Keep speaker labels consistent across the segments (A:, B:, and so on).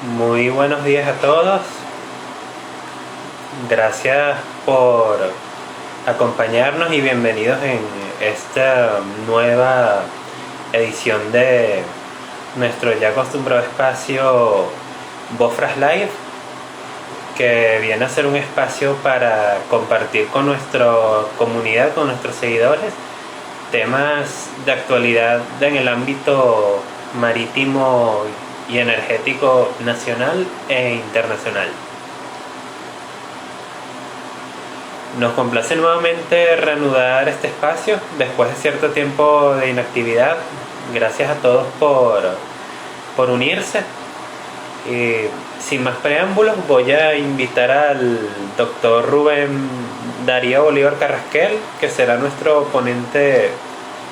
A: Muy buenos días a todos. Gracias por acompañarnos y bienvenidos en esta nueva edición de nuestro ya acostumbrado espacio Bofras Live, que viene a ser un espacio para compartir con nuestra comunidad, con nuestros seguidores, temas de actualidad en el ámbito marítimo y energético nacional e internacional. Nos complace nuevamente reanudar este espacio después de cierto tiempo de inactividad. Gracias a todos por unirse. Y sin más preámbulos, voy a invitar al doctor Rubén Darío Bolívar Carrasquel, que será nuestro ponente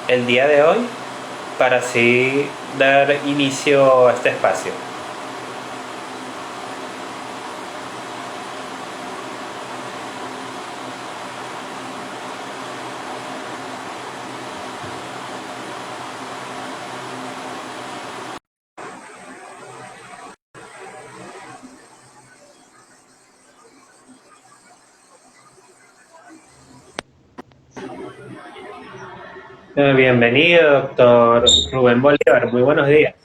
A: el día de hoy, para así dar inicio a este espacio. Bienvenido, doctor Rubén Bolívar. Muy buenos días.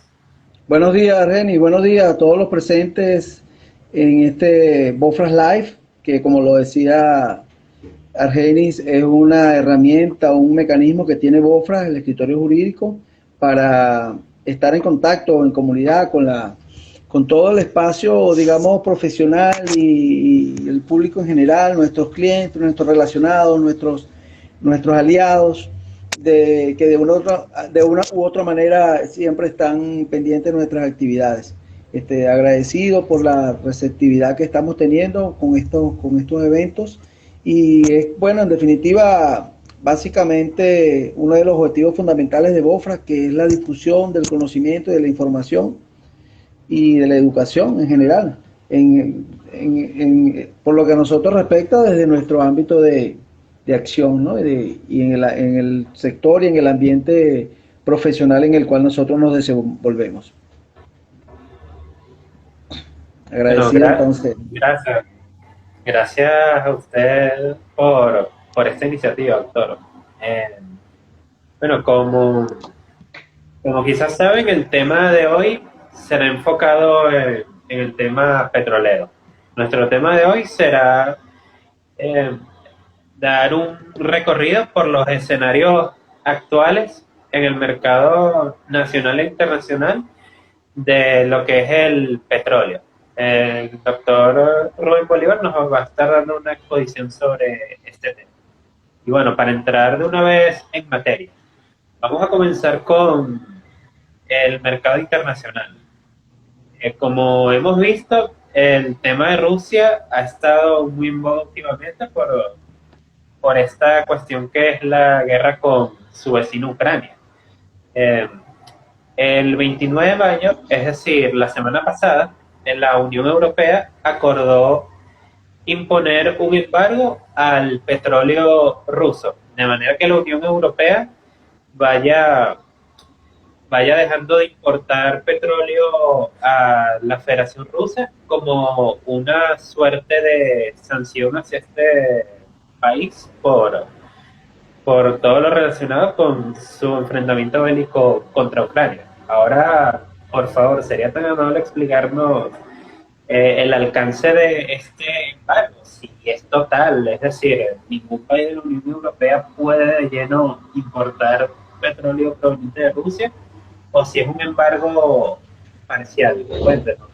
B: Buenos días, Reni. Buenos días a todos los presentes en este Bofras Live, que como lo decía Argenis, es una herramienta o un mecanismo que tiene Bofras, el escritorio jurídico, para estar en contacto, en comunidad con todo el espacio, digamos, profesional y el público en general, nuestros clientes, nuestros relacionados, nuestros aliados, que de una u otra manera siempre están pendientes de nuestras actividades. Agradecido por la receptividad que estamos teniendo con estos eventos, y es, bueno, en definitiva, básicamente uno de los objetivos fundamentales de Bofra, que es la difusión del conocimiento y de la información y de la educación en general, por lo que a nosotros respecta desde nuestro ámbito de acción, ¿no? Y en el sector y en el ambiente profesional en el cual nosotros nos desenvolvemos.
A: Bueno,
B: Agradecido entonces.
A: gracias a usted por esta iniciativa, doctor. Eh, bueno, como quizás saben, el tema de hoy será enfocado en el tema petrolero. Nuestro tema de hoy será eh, dar un recorrido por los escenarios actuales en el mercado nacional e internacional de lo que es el petróleo. El doctor Rubén Bolívar nos va a estar dando una exposición sobre este tema. Y bueno, para entrar de una vez en materia, vamos a comenzar con el mercado internacional. Como hemos visto, el tema de Rusia ha estado muy en boga últimamente por esta cuestión que es la guerra con su vecino Ucrania. Eh, el 29 de mayo, es decir, la semana pasada, la Unión Europea acordó imponer un embargo al petróleo ruso, de manera que la Unión Europea vaya, vaya dejando de importar petróleo a la Federación Rusa como una suerte de sanción hacia este país por todo lo relacionado con su enfrentamiento bélico contra Ucrania. Ahora, por favor, sería tan amable explicarnos el alcance de este embargo, si es total, es decir, ningún país de la Unión Europea puede de lleno importar petróleo proveniente de Rusia, o si es un embargo parcial. Cuéntenos.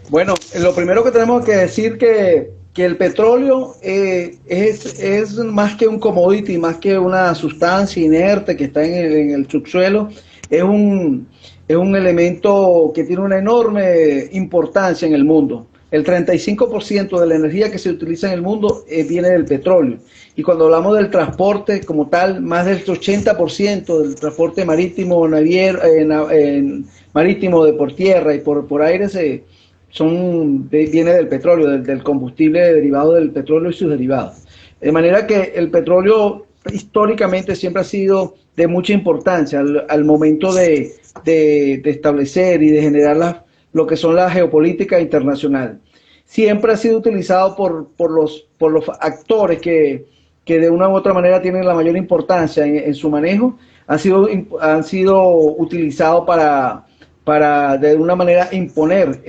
B: Bueno, lo primero que tenemos que decir que el petróleo es más que un commodity, más que una sustancia inerte que está en el subsuelo. es un, es un elemento que tiene una enorme importancia en el mundo. El 35% de la energía que se utiliza en el mundo viene del petróleo. Y cuando hablamos del transporte como tal, más del 80% del transporte marítimo, marítimo de por tierra y por aire viene del petróleo, del combustible derivado del petróleo y sus derivados. De manera que el petróleo históricamente siempre ha sido de mucha importancia al momento de de establecer y de generar lo que son las geopolíticas internacionales. Siempre ha sido utilizado por los actores que de una u otra manera tienen la mayor importancia en su manejo, han sido utilizados para de una manera imponer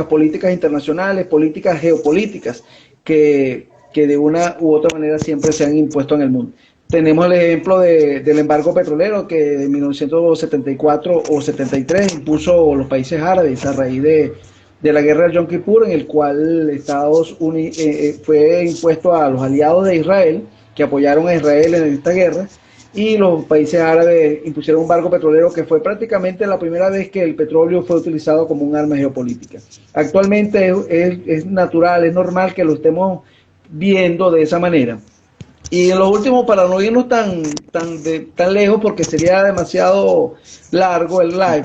B: políticas internacionales, políticas geopolíticas que de una u otra manera siempre se han impuesto en el mundo. Tenemos el ejemplo del embargo petrolero que en 1974 o 73 impuso los países árabes a raíz de la guerra del Yom Kippur, en el cual Estados Unidos fue impuesto a los aliados de Israel, que apoyaron a Israel en esta guerra, y los países árabes impusieron un embargo petrolero que fue prácticamente la primera vez que el petróleo fue utilizado como un arma geopolítica. Actualmente es natural, es normal que lo estemos viendo de esa manera. Y en los últimos, para no irnos tan lejos, porque sería demasiado largo el live,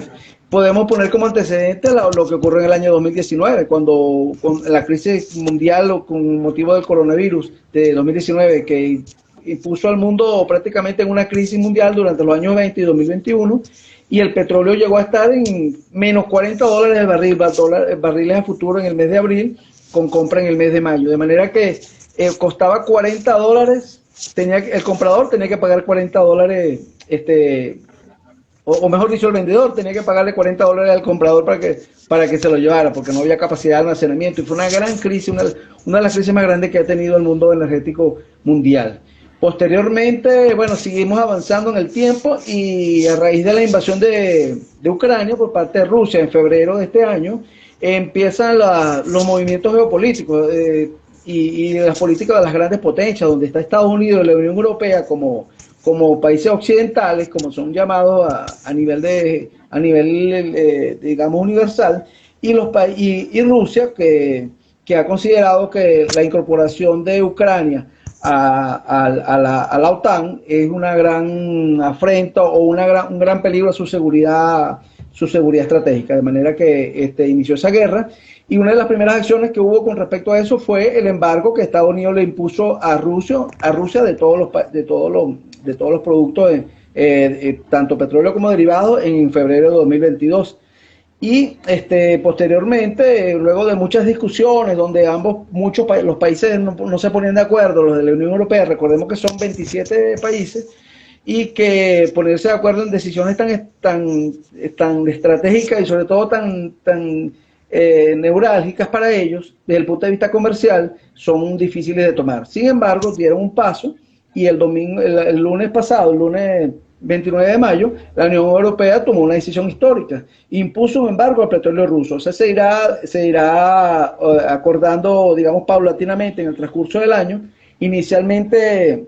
B: podemos poner como antecedente lo que ocurrió en el año 2019, cuando con la crisis mundial o con motivo del coronavirus de 2019, que impuso al mundo prácticamente en una crisis mundial durante los años 20 y 2021, y el petróleo llegó a estar en menos $40 el barril, barriles a futuro en el mes de abril, con compra en el mes de mayo, de manera que costaba $40, el comprador tenía que pagar $40, o mejor dicho, el vendedor tenía que pagarle $40 al comprador para que se lo llevara, porque no había capacidad de almacenamiento, y fue una gran crisis, una de las crisis más grandes que ha tenido el mundo energético mundial. Posteriormente, bueno, seguimos avanzando en el tiempo, y a raíz de la invasión de Ucrania por parte de Rusia en febrero de este año, empiezan los movimientos geopolíticos y las políticas de las grandes potencias, donde está Estados Unidos y la Unión Europea como países occidentales, como son llamados a nivel digamos universal, y Rusia, que ha considerado que la incorporación de Ucrania a la OTAN es una gran afrenta o un gran peligro a su seguridad estratégica, de manera que inició esa guerra. Y una de las primeras acciones que hubo con respecto a eso fue el embargo que Estados Unidos le impuso a Rusia de todos los productos, tanto petróleo como derivados, en febrero de 2022. Y posteriormente, luego de muchas discusiones donde los países no se ponían de acuerdo, los de la Unión Europea, recordemos que son 27 países, y que ponerse de acuerdo en decisiones tan estratégicas y sobre todo tan neurálgicas para ellos, desde el punto de vista comercial, son difíciles de tomar. Sin embargo, dieron un paso, y el lunes pasado, el lunes 29 de mayo, la Unión Europea tomó una decisión histórica, impuso un embargo al petróleo ruso. O sea, se irá acordando, digamos, paulatinamente en el transcurso del año. Inicialmente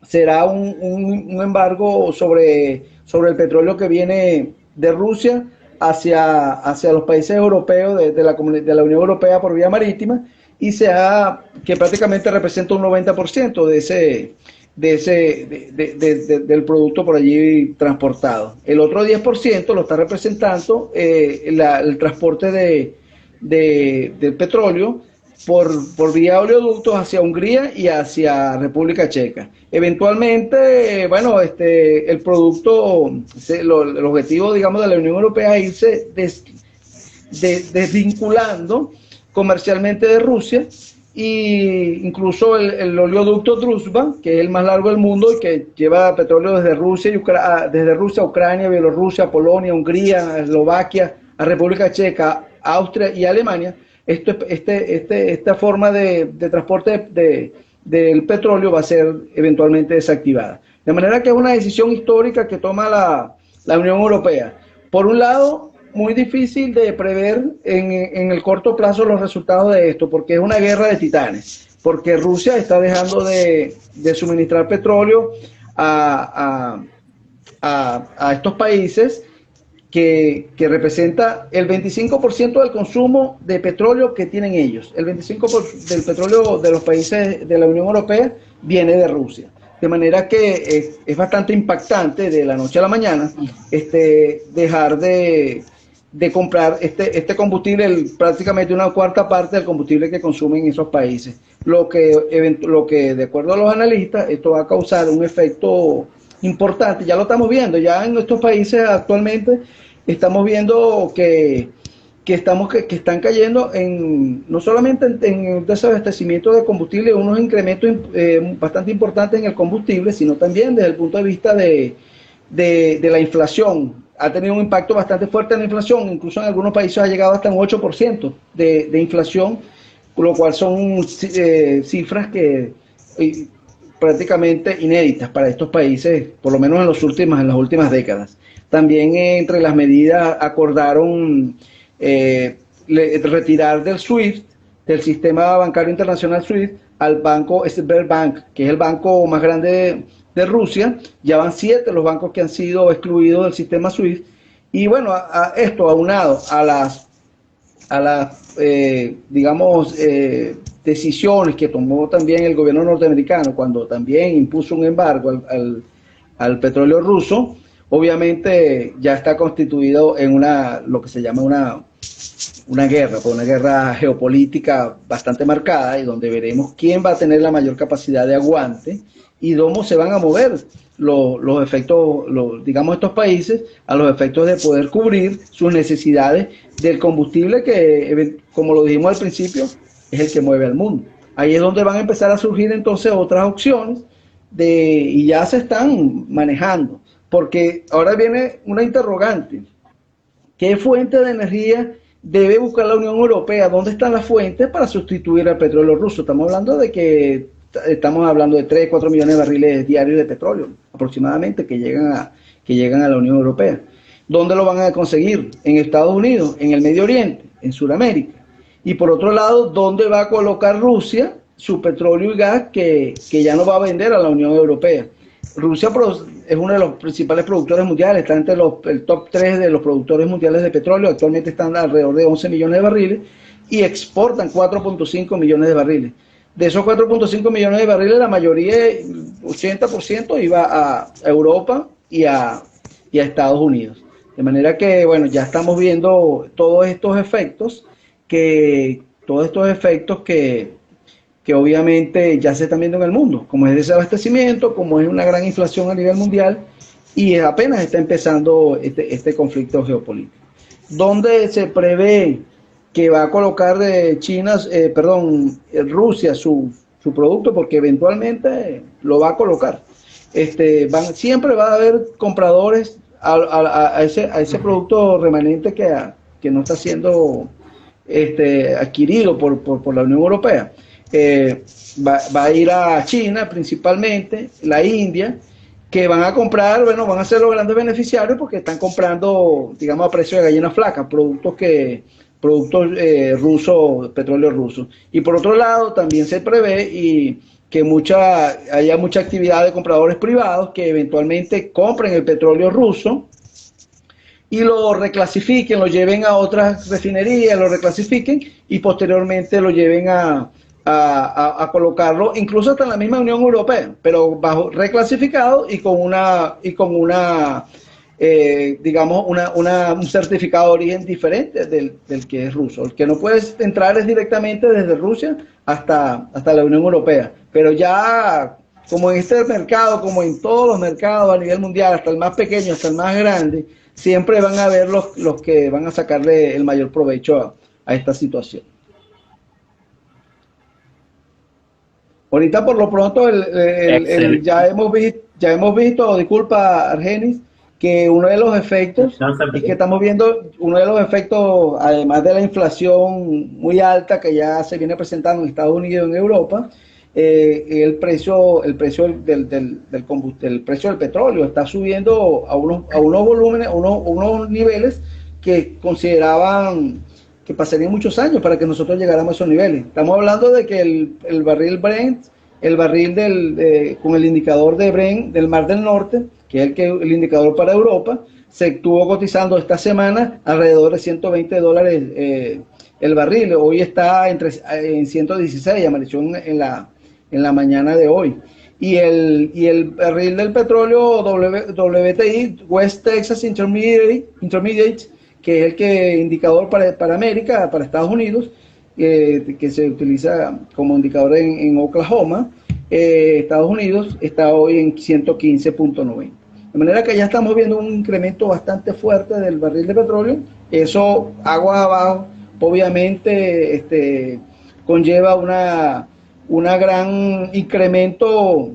B: será un embargo sobre el petróleo que viene de Rusia hacia los países europeos de la Unión Europea por vía marítima, y que prácticamente representa un 90% del producto por allí transportado. El otro 10% lo está representando el transporte del petróleo por vía oleoductos hacia Hungría y hacia República Checa. Eventualmente, bueno, el producto, el objetivo, digamos, de la Unión Europea es irse desvinculando comercialmente de Rusia, y incluso el oleoducto Druzhba, que es el más largo del mundo y que lleva petróleo desde Rusia, Ucrania, Bielorrusia, Polonia, Hungría, Eslovaquia, a República Checa, Austria y Alemania. Esta forma de transporte del petróleo va a ser eventualmente desactivada. De manera que es una decisión histórica que toma la Unión Europea. Por un lado, muy difícil de prever en el corto plazo los resultados de esto, porque es una guerra de titanes, porque Rusia está dejando de suministrar petróleo a estos países que representa el 25% del consumo de petróleo que tienen ellos. El 25% del petróleo de los países de la Unión Europea viene de Rusia. De manera que es bastante impactante de la noche a la mañana dejar de comprar este combustible, prácticamente una cuarta parte del combustible que consumen esos países. Lo que de acuerdo a los analistas, esto va a causar un efecto importante, ya lo estamos viendo, ya en nuestros países actualmente estamos viendo que están cayendo no solamente en el desabastecimiento de combustible, unos incrementos bastante importantes en el combustible, sino también desde el punto de vista de la inflación. Ha tenido un impacto bastante fuerte en la inflación, incluso en algunos países ha llegado hasta un 8% de inflación, lo cual son cifras que prácticamente inéditas para estos países, por lo menos en las últimas décadas. También entre las medidas acordaron retirar del SWIFT, del sistema bancario internacional SWIFT, al banco Sberbank, que es el banco más grande de Rusia. Ya van 7 los bancos que han sido excluidos del sistema SWIFT. Y bueno, a esto aunado a las digamos, decisiones que tomó también el gobierno norteamericano cuando también impuso un embargo al petróleo ruso, obviamente ya está constituido en lo que se llama una guerra geopolítica bastante marcada, y donde veremos quién va a tener la mayor capacidad de aguante y cómo se van a mover los efectos, digamos, estos países a los efectos de poder cubrir sus necesidades del combustible que, como lo dijimos al principio, es el que mueve al mundo. Ahí es donde van a empezar a surgir entonces otras opciones y ya se están manejando, porque ahora viene una interrogante: ¿qué fuente de energía debe buscar la Unión Europea? ¿Dónde están las fuentes para sustituir al petróleo ruso? Estamos hablando de 3, 4 millones de barriles diarios de petróleo aproximadamente que llegan a la Unión Europea. ¿Dónde lo van a conseguir? En Estados Unidos, en el Medio Oriente, en Sudamérica. Y por otro lado, ¿dónde va a colocar Rusia su petróleo y gas que ya no va a vender a la Unión Europea? Rusia es uno de los principales productores mundiales, está entre el top 3 de los productores mundiales de petróleo. Actualmente están alrededor de 11 millones de barriles y exportan 4.5 millones de barriles. De esos 4.5 millones de barriles, la mayoría, 80%, iba a Europa y a Estados Unidos. De manera que, bueno, ya estamos viendo todos estos efectos que obviamente ya se están viendo en el mundo, como es desabastecimiento, como es una gran inflación a nivel mundial, y apenas está empezando este conflicto geopolítico. ¿Dónde se prevé que va a colocar Rusia su producto? Porque eventualmente lo va a colocar. Siempre va a haber compradores a ese producto remanente que no está siendo adquirido por la Unión Europea. Va a ir a China principalmente, la India, que van a comprar, bueno, van a ser los grandes beneficiarios porque están comprando, digamos, a precio de gallina flaca, productos rusos, petróleo ruso. Y por otro lado, también se prevé que haya mucha actividad de compradores privados que eventualmente compren el petróleo ruso y lo reclasifiquen, lo lleven a otras refinerías, lo reclasifiquen y posteriormente lo lleven a colocarlo incluso hasta en la misma Unión Europea, pero reclasificado y con digamos, un certificado de origen diferente del que es ruso. El que no puede entrar es directamente desde Rusia hasta la Unión Europea. Pero ya, como en este mercado, como en todos los mercados a nivel mundial, hasta el más pequeño, hasta el más grande, siempre van a haber los que van a sacarle el mayor provecho a esta situación. Ahorita por lo pronto ya hemos visto, disculpa Argenis, que uno de los efectos es que estamos viendo además de la inflación muy alta que ya se viene presentando en Estados Unidos y en Europa, el precio del petróleo está subiendo a unos volúmenes, unos niveles que consideraban que pasarían muchos años para que nosotros llegáramos a esos niveles. Estamos hablando de que el barril Brent, el barril con el indicador de Brent del Mar del Norte, que es el indicador para Europa, se estuvo cotizando esta semana alrededor de $120 el barril. Hoy está en 116, amaneció en la mañana de hoy. Y el barril del petróleo WTI, West Texas Intermediate, que es el indicador para América, para Estados Unidos, que se utiliza como indicador en Oklahoma, Estados Unidos está hoy en 115.90. De manera que ya estamos viendo un incremento bastante fuerte del barril de petróleo. Eso, agua abajo, obviamente conlleva una gran incremento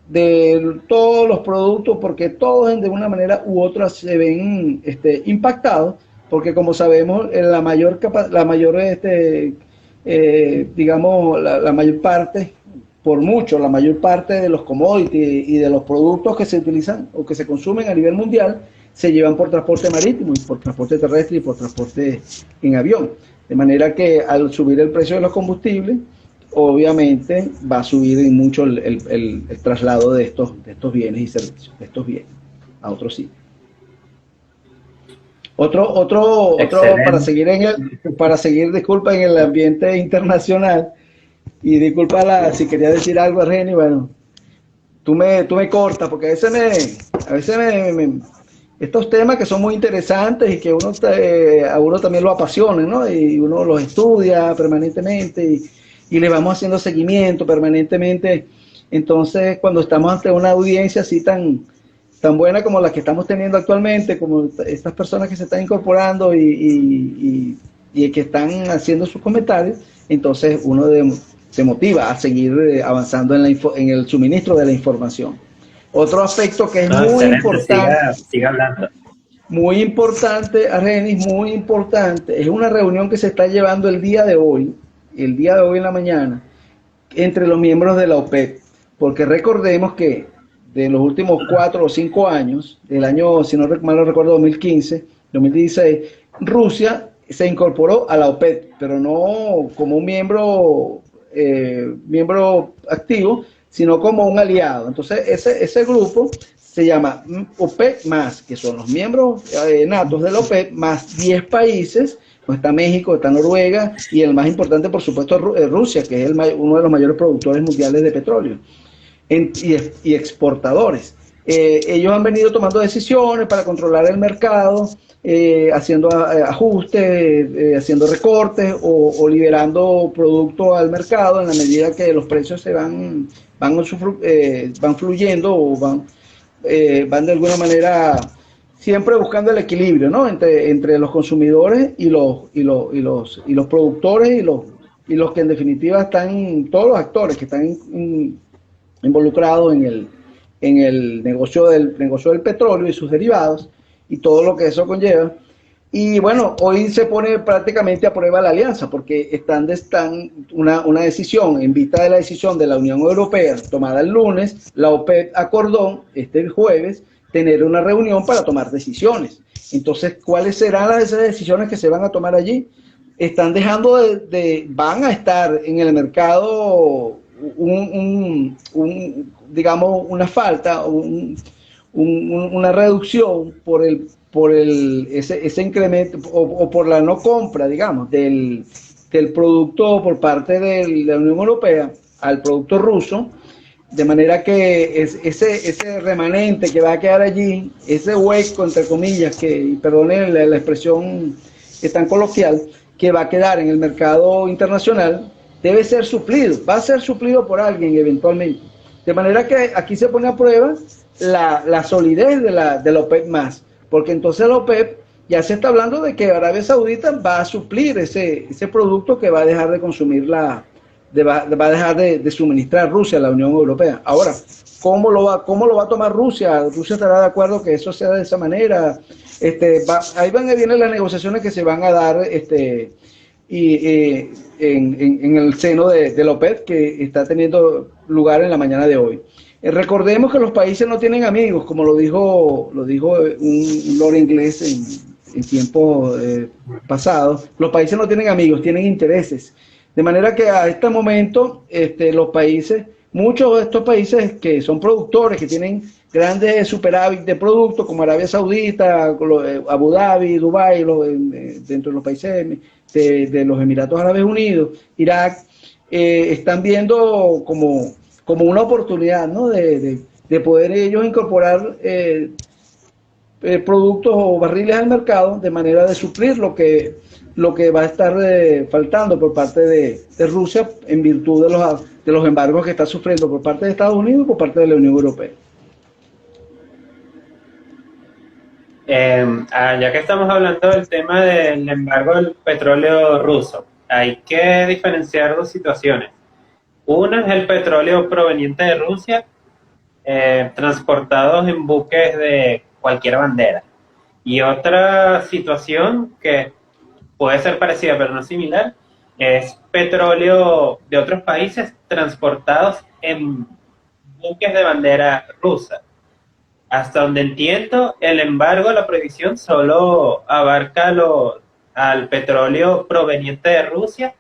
B: de todos los productos, porque todos de una manera u otra se ven impactados, porque como sabemos, la mayor digamos, la mayor parte, por mucho, la mayor parte de los commodities y de los productos que se utilizan o que se consumen a nivel mundial se llevan por transporte marítimo y por transporte terrestre y por transporte en avión. De manera que al subir el precio de los combustibles, obviamente va a subir en mucho el traslado de estos bienes y servicios, de estos bienes a otros sitios. Otro para seguir, disculpa, en el ambiente internacional, y disculpa si quería decir algo, Argeni, bueno, tú me cortas, porque a veces estos temas que son muy interesantes y que a uno también lo apasionan, ¿no? Y uno los estudia permanentemente y le vamos haciendo seguimiento permanentemente. Entonces, cuando estamos ante una audiencia así tan buena como la que estamos teniendo actualmente, como estas personas que se están incorporando y que están haciendo sus comentarios, entonces uno se motiva a seguir avanzando en el suministro de la información. Otro aspecto que es muy importante,
A: siga hablando.
B: Muy importante, Argenis, muy importante, es una reunión que se está llevando el día de hoy en la mañana, entre los miembros de la OPEP, porque recordemos que de los últimos 4 o 5 años, del año, si no mal lo recuerdo, 2015, 2016, Rusia se incorporó a la OPEP, pero no como un miembro activo, sino como un aliado. Entonces, ese grupo se llama OPEP+, que son los miembros natos de la OPEP, más 10 países. Pues está México, está Noruega y el más importante, por supuesto, Rusia, que es uno de los mayores productores mundiales de petróleo y exportadores. Ellos han venido tomando decisiones para controlar el mercado, haciendo ajustes, haciendo recortes o liberando productos al mercado en la medida que los precios se van fluyendo o van de alguna manera siempre buscando el equilibrio, ¿no? entre los consumidores y los productores y los que en definitiva están, todos los actores que están involucrados en el negocio del petróleo y sus derivados y todo lo que eso conlleva. Y bueno, hoy se pone prácticamente a prueba la alianza, porque están una decisión, en vista de la decisión de la Unión Europea tomada el lunes, la OPEP acordó este jueves tener una reunión para tomar decisiones. Entonces, ¿cuáles serán esas decisiones que se van a tomar allí? Están dejando van a estar en el mercado digamos, una falta, una reducción por ese incremento o por la no compra, digamos, del producto por parte de la Unión Europea al producto ruso, de manera que ese remanente que va a quedar allí, ese hueco, entre comillas, que, perdonen la expresión tan coloquial, que va a quedar en el mercado internacional, debe ser suplido, va a ser suplido por alguien eventualmente. De manera que aquí se pone a prueba la solidez de la OPEP+, porque entonces la OPEP ya se está hablando de que Arabia Saudita va a suplir ese producto que va a dejar de consumir va a dejar de suministrar Rusia a la Unión Europea. Ahora, ¿cómo lo va a tomar Rusia? ¿Rusia estará de acuerdo que eso sea de esa manera? Ahí vienen las negociaciones que se van a dar en el seno de la OPEP, que está teniendo lugar en la mañana de hoy. Recordemos que los países no tienen amigos, como lo dijo un lord inglés en tiempos pasados. Los países no tienen amigos, tienen intereses. De manera que a este momento los países, muchos de estos países que son productores, que tienen grandes superávit de productos, como Arabia Saudita, Abu Dhabi, Dubái, dentro de los países de los Emiratos Árabes Unidos, Irak, están viendo como una oportunidad, ¿no? de poder ellos incorporar productos o barriles al mercado de manera de suplir lo que lo que va a estar faltando por parte de Rusia en virtud de los embargos que está sufriendo por parte de Estados Unidos y por parte de la Unión Europea.
A: Ya que estamos hablando del tema del embargo del petróleo ruso, hay que diferenciar dos situaciones. Una es el petróleo proveniente de Rusia, transportados en buques de cualquier bandera. Y otra situación que puede ser parecida pero no similar, es petróleo de otros países transportados en buques de bandera rusa. Hasta donde entiendo, el embargo, la prohibición, solo abarca al petróleo proveniente de Rusia,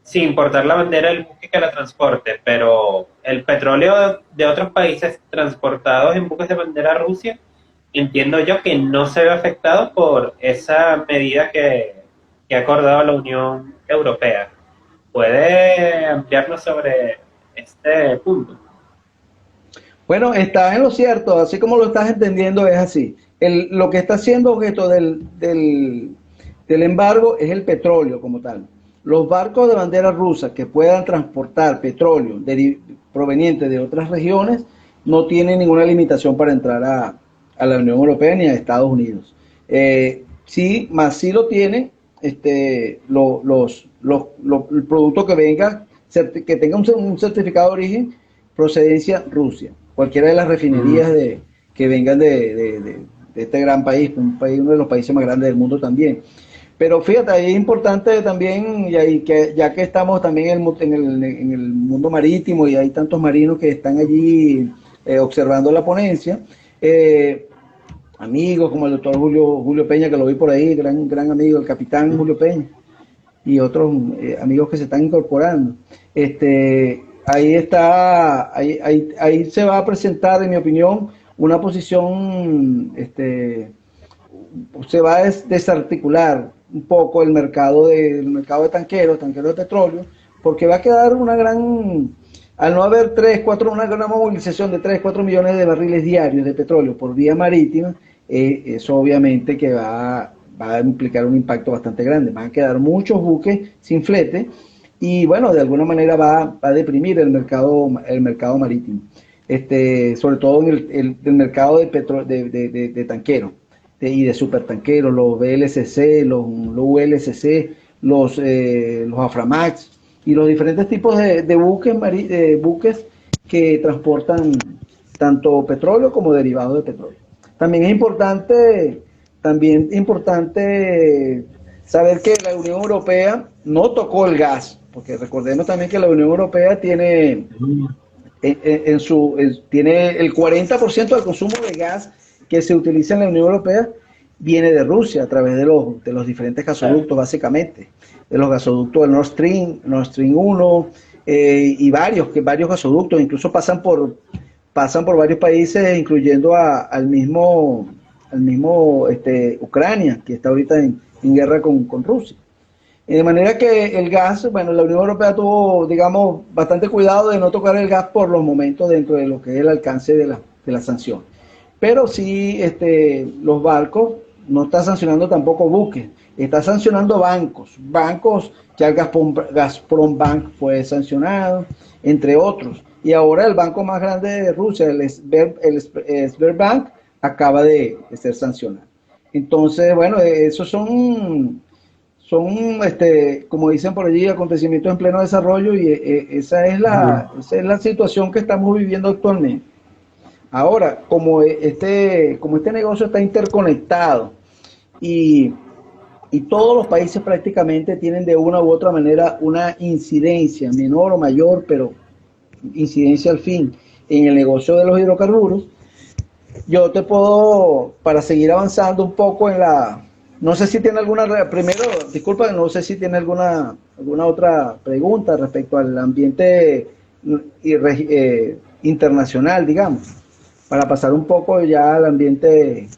A: sin importar la bandera del buque que la transporte, pero el petróleo de otros países transportados en buques de bandera Rusia, entiendo yo que no se ve afectado por esa medida que ha acordado la Unión Europea. ¿Puede ampliarnos sobre este punto?
B: Bueno, está en lo cierto, así como lo estás entendiendo es así. Lo que está siendo objeto del embargo es el petróleo como tal. Los barcos de bandera rusa que puedan transportar petróleo proveniente de otras regiones no tienen ninguna limitación para entrar a la Unión Europea ni a Estados Unidos. Sí, más sí lo tienen el producto que venga, que tenga un certificado de origen, procedencia Rusia. Cualquiera de las refinerías que vengan de este gran país, uno de los países más grandes del mundo también. Pero fíjate, ahí es importante también, ya que estamos también en el mundo marítimo y hay tantos marinos que están allí observando la ponencia, amigos como el doctor Julio Peña, que lo vi por ahí, gran amigo, el capitán Julio Peña, y otros amigos que se están incorporando. Ahí se va a presentar, en mi opinión, una posición, se va a desarticular un poco el mercado de tanqueros de petróleo, porque va a quedar al no haber una gran movilización de 3, 4 millones de barriles diarios de petróleo por vía marítima, eso obviamente que va a implicar un impacto bastante grande. Van a quedar muchos buques sin flete y bueno, de alguna manera va a deprimir el mercado marítimo, sobre todo en el mercado de tanqueros y de supertanqueros, los VLCC, los ULCC, los Aframax y los diferentes tipos de buques que transportan tanto petróleo como derivados de petróleo. También es importante saber que la Unión Europea no tocó el gas, porque recordemos también que la Unión Europea tiene tiene el 40% del consumo de gas que se utiliza en la Unión Europea viene de Rusia a través de los diferentes gasoductos, básicamente, de los gasoductos del Nord Stream 1 y varios gasoductos, incluso pasan por varios países, incluyendo al mismo Ucrania, que está ahorita en guerra con Rusia. De manera que el gas, bueno, la Unión Europea tuvo, digamos, bastante cuidado de no tocar el gas por los momentos dentro de lo que es el alcance de la sanción. Pero sí, los barcos, no está sancionando tampoco buques, está sancionando bancos, ya el Gazprom Bank fue sancionado, entre otros. Y ahora el banco más grande de Rusia, el Sberbank, acaba de ser sancionado. Entonces, bueno, esos son como dicen por allí, acontecimientos en pleno desarrollo y esa es la situación que estamos viviendo actualmente. Ahora, como este negocio está interconectado y todos los países prácticamente tienen de una u otra manera una incidencia, menor o mayor, pero incidencia al fin, en el negocio de los hidrocarburos, yo te puedo, para seguir avanzando un poco no sé si tiene no sé si tiene alguna otra pregunta respecto al ambiente internacional, digamos, para pasar un poco ya al ambiente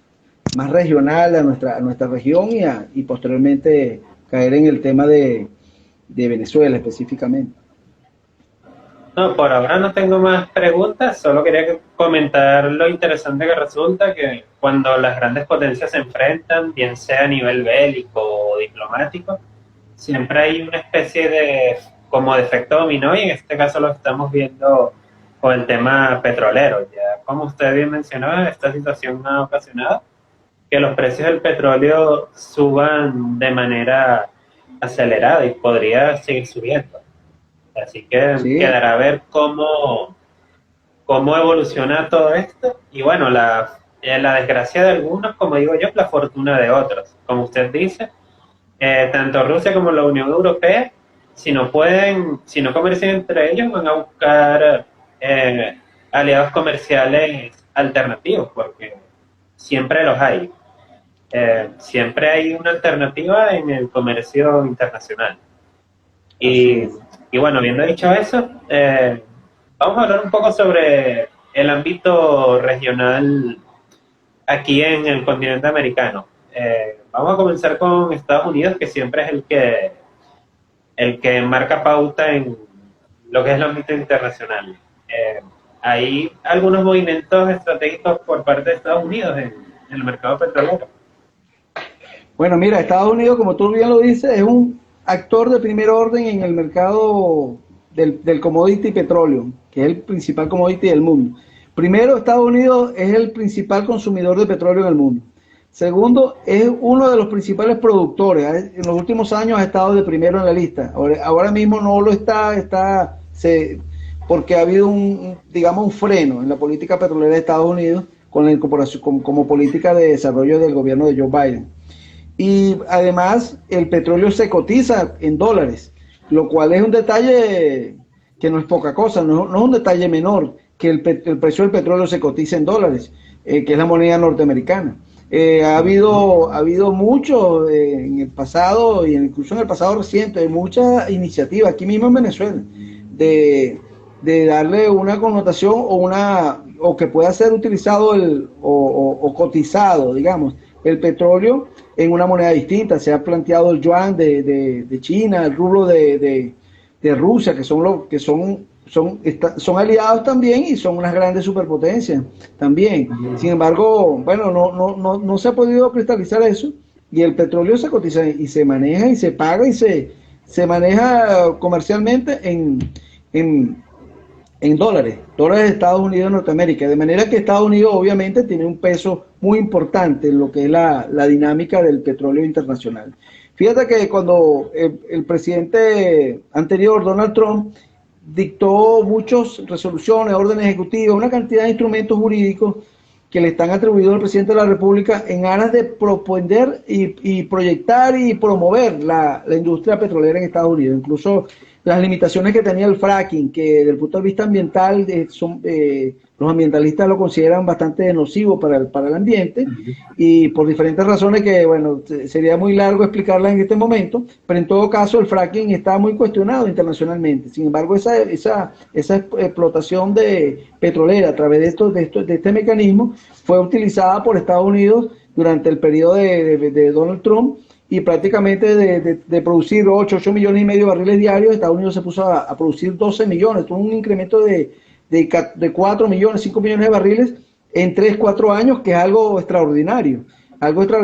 B: más regional, a nuestra región y posteriormente caer en el tema de Venezuela específicamente.
A: No, por ahora no tengo más preguntas, solo quería comentar lo interesante que resulta que cuando las grandes potencias se enfrentan, bien sea a nivel bélico o o diplomático, siempre hay una especie de como de efecto dominó, y en este caso lo estamos viendo con el tema petrolero. Ya como usted bien mencionó, esta situación ha ocasionado que los precios del petróleo suban de manera acelerada y podría seguir subiendo. Así que
B: Sí,
A: quedará a ver cómo evoluciona todo esto. Y bueno, la desgracia de algunos, como digo yo, la fortuna de otros. Como usted dice, tanto Rusia como la Unión Europea, si no comercian entre ellos, van a buscar aliados comerciales alternativos, porque siempre los hay. Siempre hay una alternativa en el comercio internacional.
B: así
A: Y,
B: es.
A: y bueno, habiendo dicho eso, vamos a hablar un poco sobre el ámbito regional aquí en el continente americano. Vamos a comenzar con Estados Unidos, que siempre es el que marca pauta en lo que es el ámbito internacional. Hay algunos movimientos estratégicos por parte de Estados Unidos en el mercado petrolero.
B: Bueno, mira, Estados Unidos, como tú bien lo dices, es un actor de primer orden en el mercado del commodity petróleo, que es el principal commodity del mundo. Primero, Estados Unidos es el principal consumidor de petróleo en el mundo. Segundo, es uno de los principales productores. En los últimos años ha estado de primero en la lista. Ahora mismo no lo porque ha habido digamos, un freno en la política petrolera de Estados Unidos con la incorporación como política de desarrollo del gobierno de Joe Biden. Y además el petróleo se cotiza en dólares, lo cual es un detalle que no es poca cosa, no es un detalle menor que el precio del petróleo se cotiza en dólares, que es la moneda norteamericana. Ha habido mucho en el pasado, y incluso en el pasado reciente, muchas iniciativas aquí mismo en Venezuela de darle una connotación o que pueda ser utilizado o cotizado, digamos, el petróleo en una moneda distinta. Se ha planteado el yuan de China, el rublo de Rusia, que son aliados también y son unas grandes superpotencias también. Sin embargo, bueno, no se ha podido cristalizar eso, y el petróleo se cotiza y se maneja y se paga y se maneja comercialmente en dólares de Estados Unidos de Norteamérica, de manera que Estados Unidos obviamente tiene un peso muy importante en lo que es la dinámica del petróleo internacional. Fíjate que cuando el presidente anterior, Donald Trump, dictó muchas resoluciones, órdenes ejecutivas, una cantidad de instrumentos jurídicos que le están atribuidos al presidente de la República en aras de proponer y proyectar y promover la industria petrolera en Estados Unidos. Incluso las limitaciones que tenía el fracking, que desde el punto de vista ambiental los ambientalistas lo consideran bastante nocivo para el ambiente, y por diferentes razones que, bueno, sería muy largo explicarlas en este momento, pero en todo caso el fracking está muy cuestionado internacionalmente. Sin embargo, esa explotación petrolera a través de este mecanismo fue utilizada por Estados Unidos durante el periodo de Donald Trump, y prácticamente de producir 8 millones y medio de barriles diarios, Estados Unidos se puso a producir 12 millones, tuvo un incremento de 4 millones, 5 millones de barriles en 3, 4 años, que es algo extraordinario.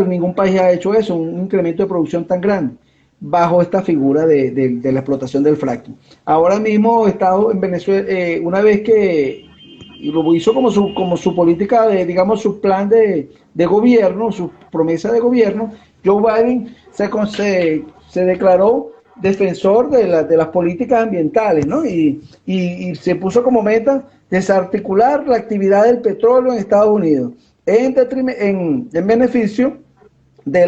B: Ningún país ha hecho eso, un incremento de producción tan grande, bajo esta figura de la explotación del fracking. Ahora mismo Estado en Venezuela, una vez que lo hizo como su política, digamos, su plan de gobierno, su promesa de gobierno, Joe Biden se declaró defensor de las políticas ambientales, ¿no? Y se puso como meta desarticular la actividad del petróleo en Estados Unidos en beneficio de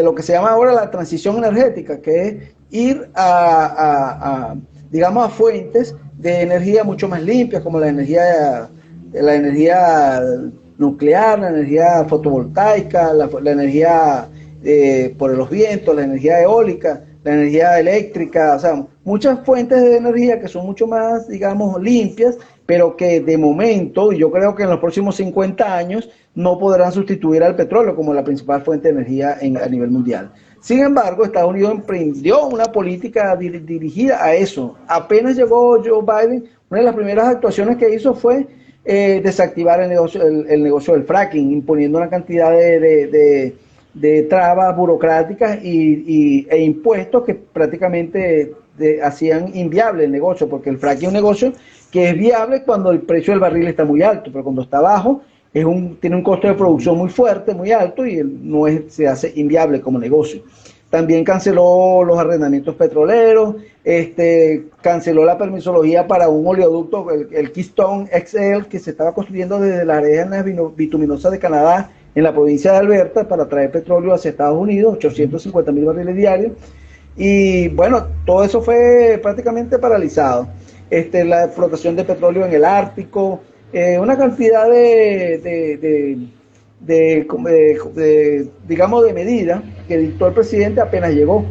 B: lo que se llama ahora la transición energética, que es ir digamos, a fuentes de energía mucho más limpias, como la energía nuclear, la energía fotovoltaica, la energía por los vientos, la energía eólica, la energía eléctrica, o sea, muchas fuentes de energía que son mucho más, digamos, limpias, pero que de momento, y yo creo que en los próximos 50 años, no podrán sustituir al petróleo como la principal fuente de energía a nivel mundial. Sin embargo, Estados Unidos emprendió una política dirigida a eso. Apenas llegó Joe Biden, una de las primeras actuaciones que hizo fue desactivar el negocio del fracking, imponiendo una cantidad de trabas burocráticas e impuestos que prácticamente hacían inviable el negocio, porque el fracking es un negocio que es viable cuando el precio del barril está muy alto, pero cuando está bajo tiene un costo de producción muy fuerte, muy alto, y se hace inviable como negocio. También canceló los arrendamientos petroleros, canceló la permisología para un oleoducto, el Keystone XL, que se estaba construyendo desde las arenas bituminosas de Canadá en la provincia de Alberta para traer petróleo hacia Estados Unidos, 850,000 barriles diarios. Y bueno, todo eso fue prácticamente paralizado. La explotación de petróleo en el Ártico, una cantidad digamos, de medidas que dictó el presidente apenas llegó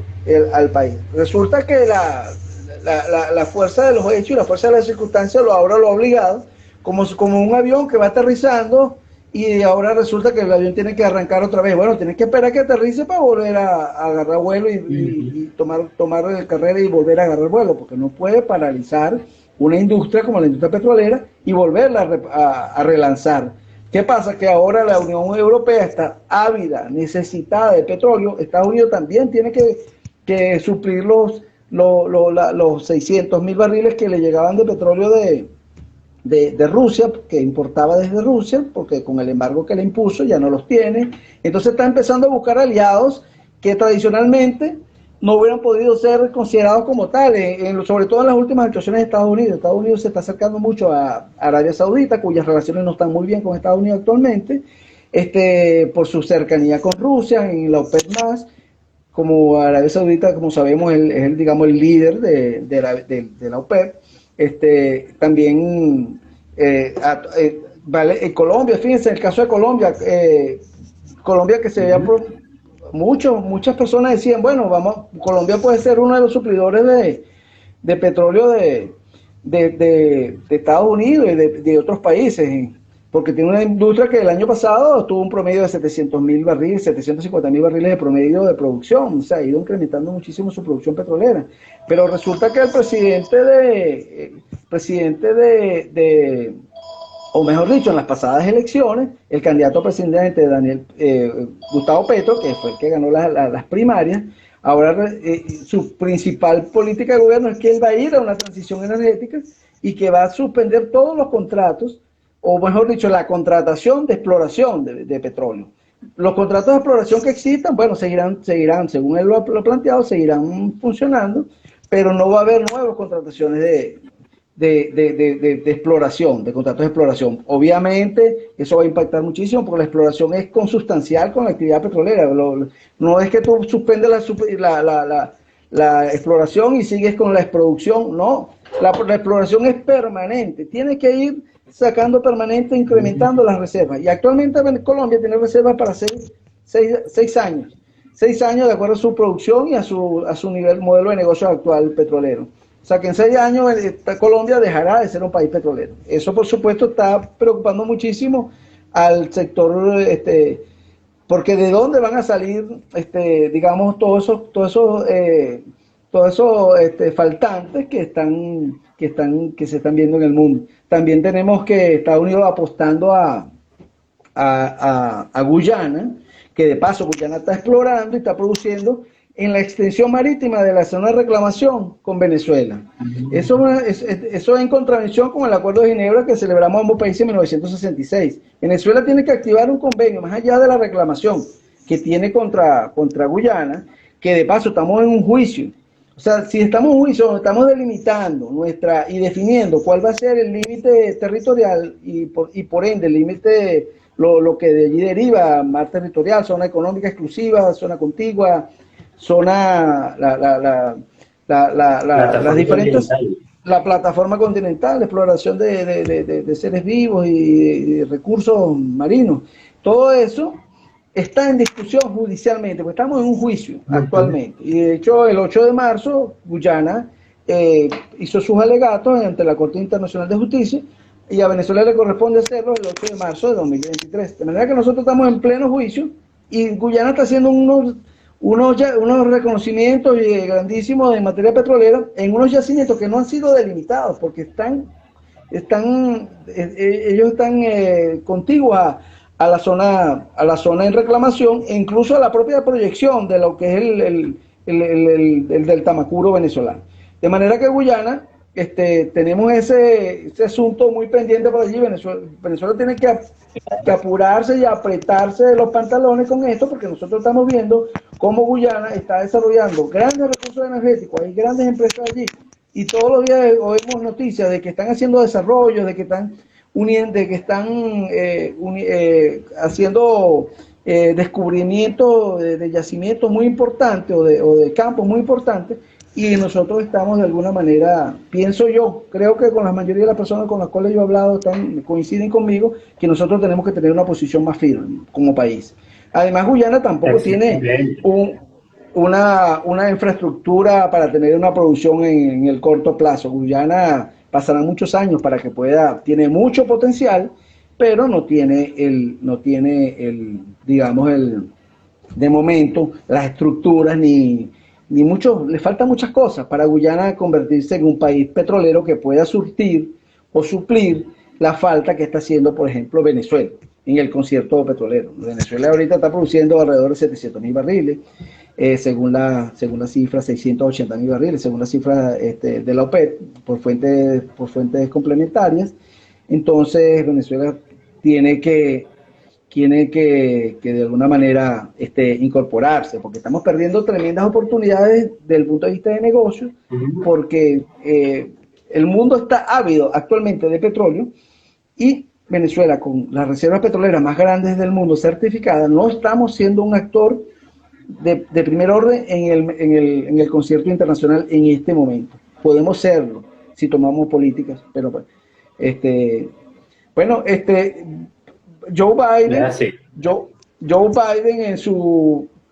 B: al país. Resulta que la fuerza de los hechos y la fuerza de las circunstancias ahora lo ha obligado, como un avión que va aterrizando, y ahora resulta que el avión tiene que arrancar otra vez. Bueno, tiene que esperar que aterrice para volver a agarrar vuelo y tomar el carrera y volver a agarrar vuelo, porque no puede paralizar una industria como la industria petrolera y volverla a relanzar. ¿Qué pasa? Que ahora la Unión Europea está ávida, necesitada de petróleo. Estados Unidos también tiene que suplir los 600,000 barriles que le llegaban de petróleo de Rusia, que importaba desde Rusia, porque con el embargo que le impuso ya no los tiene. Entonces está empezando a buscar aliados que tradicionalmente no hubieran podido ser considerados como tales, sobre todo en las últimas actuaciones de Estados Unidos. Estados Unidos se está acercando mucho a Arabia Saudita, cuyas relaciones no están muy bien con Estados Unidos actualmente, por su cercanía con Rusia en la OPEP+. Como Arabia Saudita, como sabemos, es digamos, el líder de la OPEP. También Colombia, fíjense, en el caso de Colombia, Colombia que se veía muchas personas decían, bueno, Colombia puede ser uno de los suplidores de petróleo de Estados Unidos y de otros países, porque tiene una industria que el año pasado tuvo un promedio de 700,000 barriles, 750,000 barriles de promedio de producción. O sea, ha ido incrementando muchísimo su producción petrolera. Pero resulta que el presidente o mejor dicho, en las pasadas elecciones, el candidato a presidente Gustavo Petro, que fue el que ganó las primarias, ahora su principal política de gobierno es que él va a ir a una transición energética y que va a suspender todos los contratos, o mejor dicho, la contratación de exploración de petróleo. Los contratos de exploración que existan, bueno, seguirán, según él lo ha planteado, seguirán funcionando, pero no va a haber nuevas contrataciones de exploración, de contratos de exploración. Obviamente, eso va a impactar muchísimo, porque la exploración es consustancial con la actividad petrolera. No es que tú suspendes la exploración y sigues con la exproducción, no. La exploración es permanente, tienes que ir sacando permanente, incrementando las reservas. Y actualmente Colombia tiene reservas para 6 años. 6 años de acuerdo a su producción y a su modelo de negocio actual petrolero. O sea que en 6 años Colombia dejará de ser un país petrolero. Eso, por supuesto, está preocupando muchísimo al sector, porque de dónde van a salir, digamos, todos esos faltantes que se están viendo en el mundo. También tenemos que Estados Unidos apostando a Guyana, que de paso Guyana está explorando y está produciendo en la extensión marítima de la zona de reclamación con Venezuela. Eso es en contravención con el Acuerdo de Ginebra que celebramos ambos países en 1966. Venezuela tiene que activar un convenio más allá de la reclamación que tiene contra Guyana, que de paso estamos en un juicio. O sea, si estamos en un juicio, estamos delimitando y definiendo cuál va a ser el límite territorial y por ende el límite, lo que de allí deriva, mar territorial, zona económica exclusiva, zona contigua, zona, las diferentes, la plataforma continental, la exploración de seres vivos y de recursos marinos. Todo eso está en discusión judicialmente, porque estamos en un juicio actualmente. Y de hecho, el 8 de marzo, Guyana hizo sus alegatos ante la Corte Internacional de Justicia, y a Venezuela le corresponde hacerlo el 8 de marzo de 2023. De manera que nosotros estamos en pleno juicio y Guyana está haciendo unos reconocimientos grandísimos en materia petrolera en unos yacimientos que no han sido delimitados, porque ellos están contiguos a la zona en reclamación e incluso a la propia proyección de lo que es el del Tamacuro venezolano. De manera que Guyana, tenemos ese asunto muy pendiente por allí. Venezuela tiene que apurarse y apretarse de los pantalones con esto, porque nosotros estamos viendo cómo Guyana está desarrollando grandes recursos energéticos, hay grandes empresas allí, y todos los días oímos noticias de que están haciendo desarrollo, de que están uniendo, de que están haciendo descubrimientos de yacimientos muy importantes o de campos muy importantes, y nosotros estamos de alguna manera, pienso yo, creo que con la mayoría de las personas con las cuales yo he hablado coinciden conmigo, que nosotros tenemos que tener una posición más firme como país. Además, Guyana tampoco tiene una infraestructura para tener una producción en el corto plazo. Guyana pasará muchos años para que pueda, tiene mucho potencial, pero no tiene digamos, de momento, las estructuras ni mucho, le faltan muchas cosas para Guyana convertirse en un país petrolero que pueda surtir o suplir la falta que está haciendo, por ejemplo, Venezuela en el concierto petrolero. Venezuela ahorita está produciendo alrededor de 700.000 barriles, según la cifra, 680.000 barriles, según la cifra de la OPEP, por fuentes complementarias. Entonces, Venezuela tiene que de alguna manera incorporarse, porque estamos perdiendo tremendas oportunidades desde el punto de vista de negocios, porque el mundo está ávido actualmente de petróleo, y Venezuela, con las reservas petroleras más grandes del mundo certificadas, no estamos siendo un actor de primer orden en el concierto internacional en este momento. Podemos serlo si tomamos políticas, pero bueno, Joe Biden, Joe Biden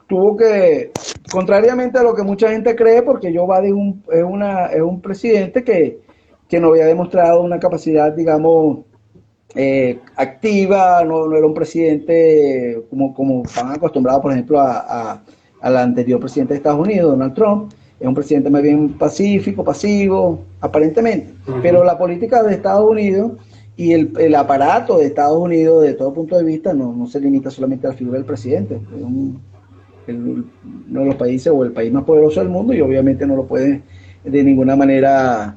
B: tuvo que, contrariamente a lo que mucha gente cree, porque Joe Biden es un presidente que no había demostrado una capacidad, digamos, activa, no era un presidente como estaban acostumbrados, por ejemplo, al anterior presidente de Estados Unidos, Donald Trump. Es un presidente más bien pacífico, pasivo, aparentemente. Pero la política de Estados Unidos y el aparato de Estados Unidos, de todo punto de vista, no se limita solamente a la figura del presidente. Es uno de los países o el país más poderoso del mundo, y obviamente no lo puede de ninguna manera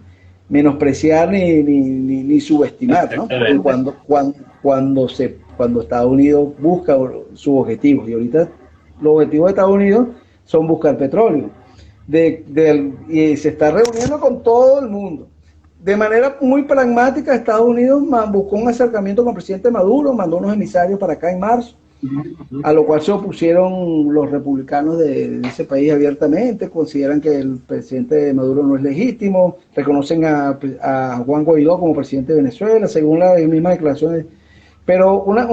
B: menospreciar ni subestimar, ¿no? Cuando Estados Unidos busca sus objetivos, y ahorita los objetivos de Estados Unidos son buscar petróleo, y se está reuniendo con todo el mundo. De manera muy pragmática, Estados Unidos buscó un acercamiento con el presidente Maduro, mandó unos emisarios para acá en marzo, a lo cual se opusieron los republicanos de ese país abiertamente. Consideran que el presidente Maduro no es legítimo, reconocen a Juan Guaidó como presidente de Venezuela, según las mismas declaraciones. Pero una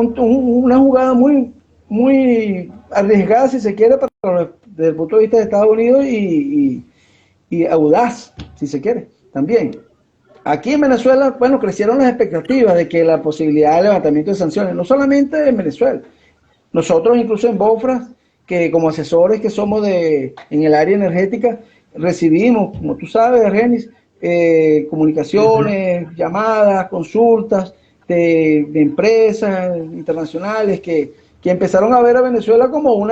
B: jugada muy arriesgada, si se quiere, desde el punto de vista de Estados Unidos, y audaz, si se quiere, también. Aquí en Venezuela, bueno, crecieron las expectativas de que la posibilidad de levantamiento de sanciones, no solamente en Venezuela, nosotros incluso en Bofras, que como asesores que somos en el área energética, recibimos, como tú sabes, Argenis, comunicaciones, llamadas, consultas de empresas internacionales que empezaron a ver a Venezuela como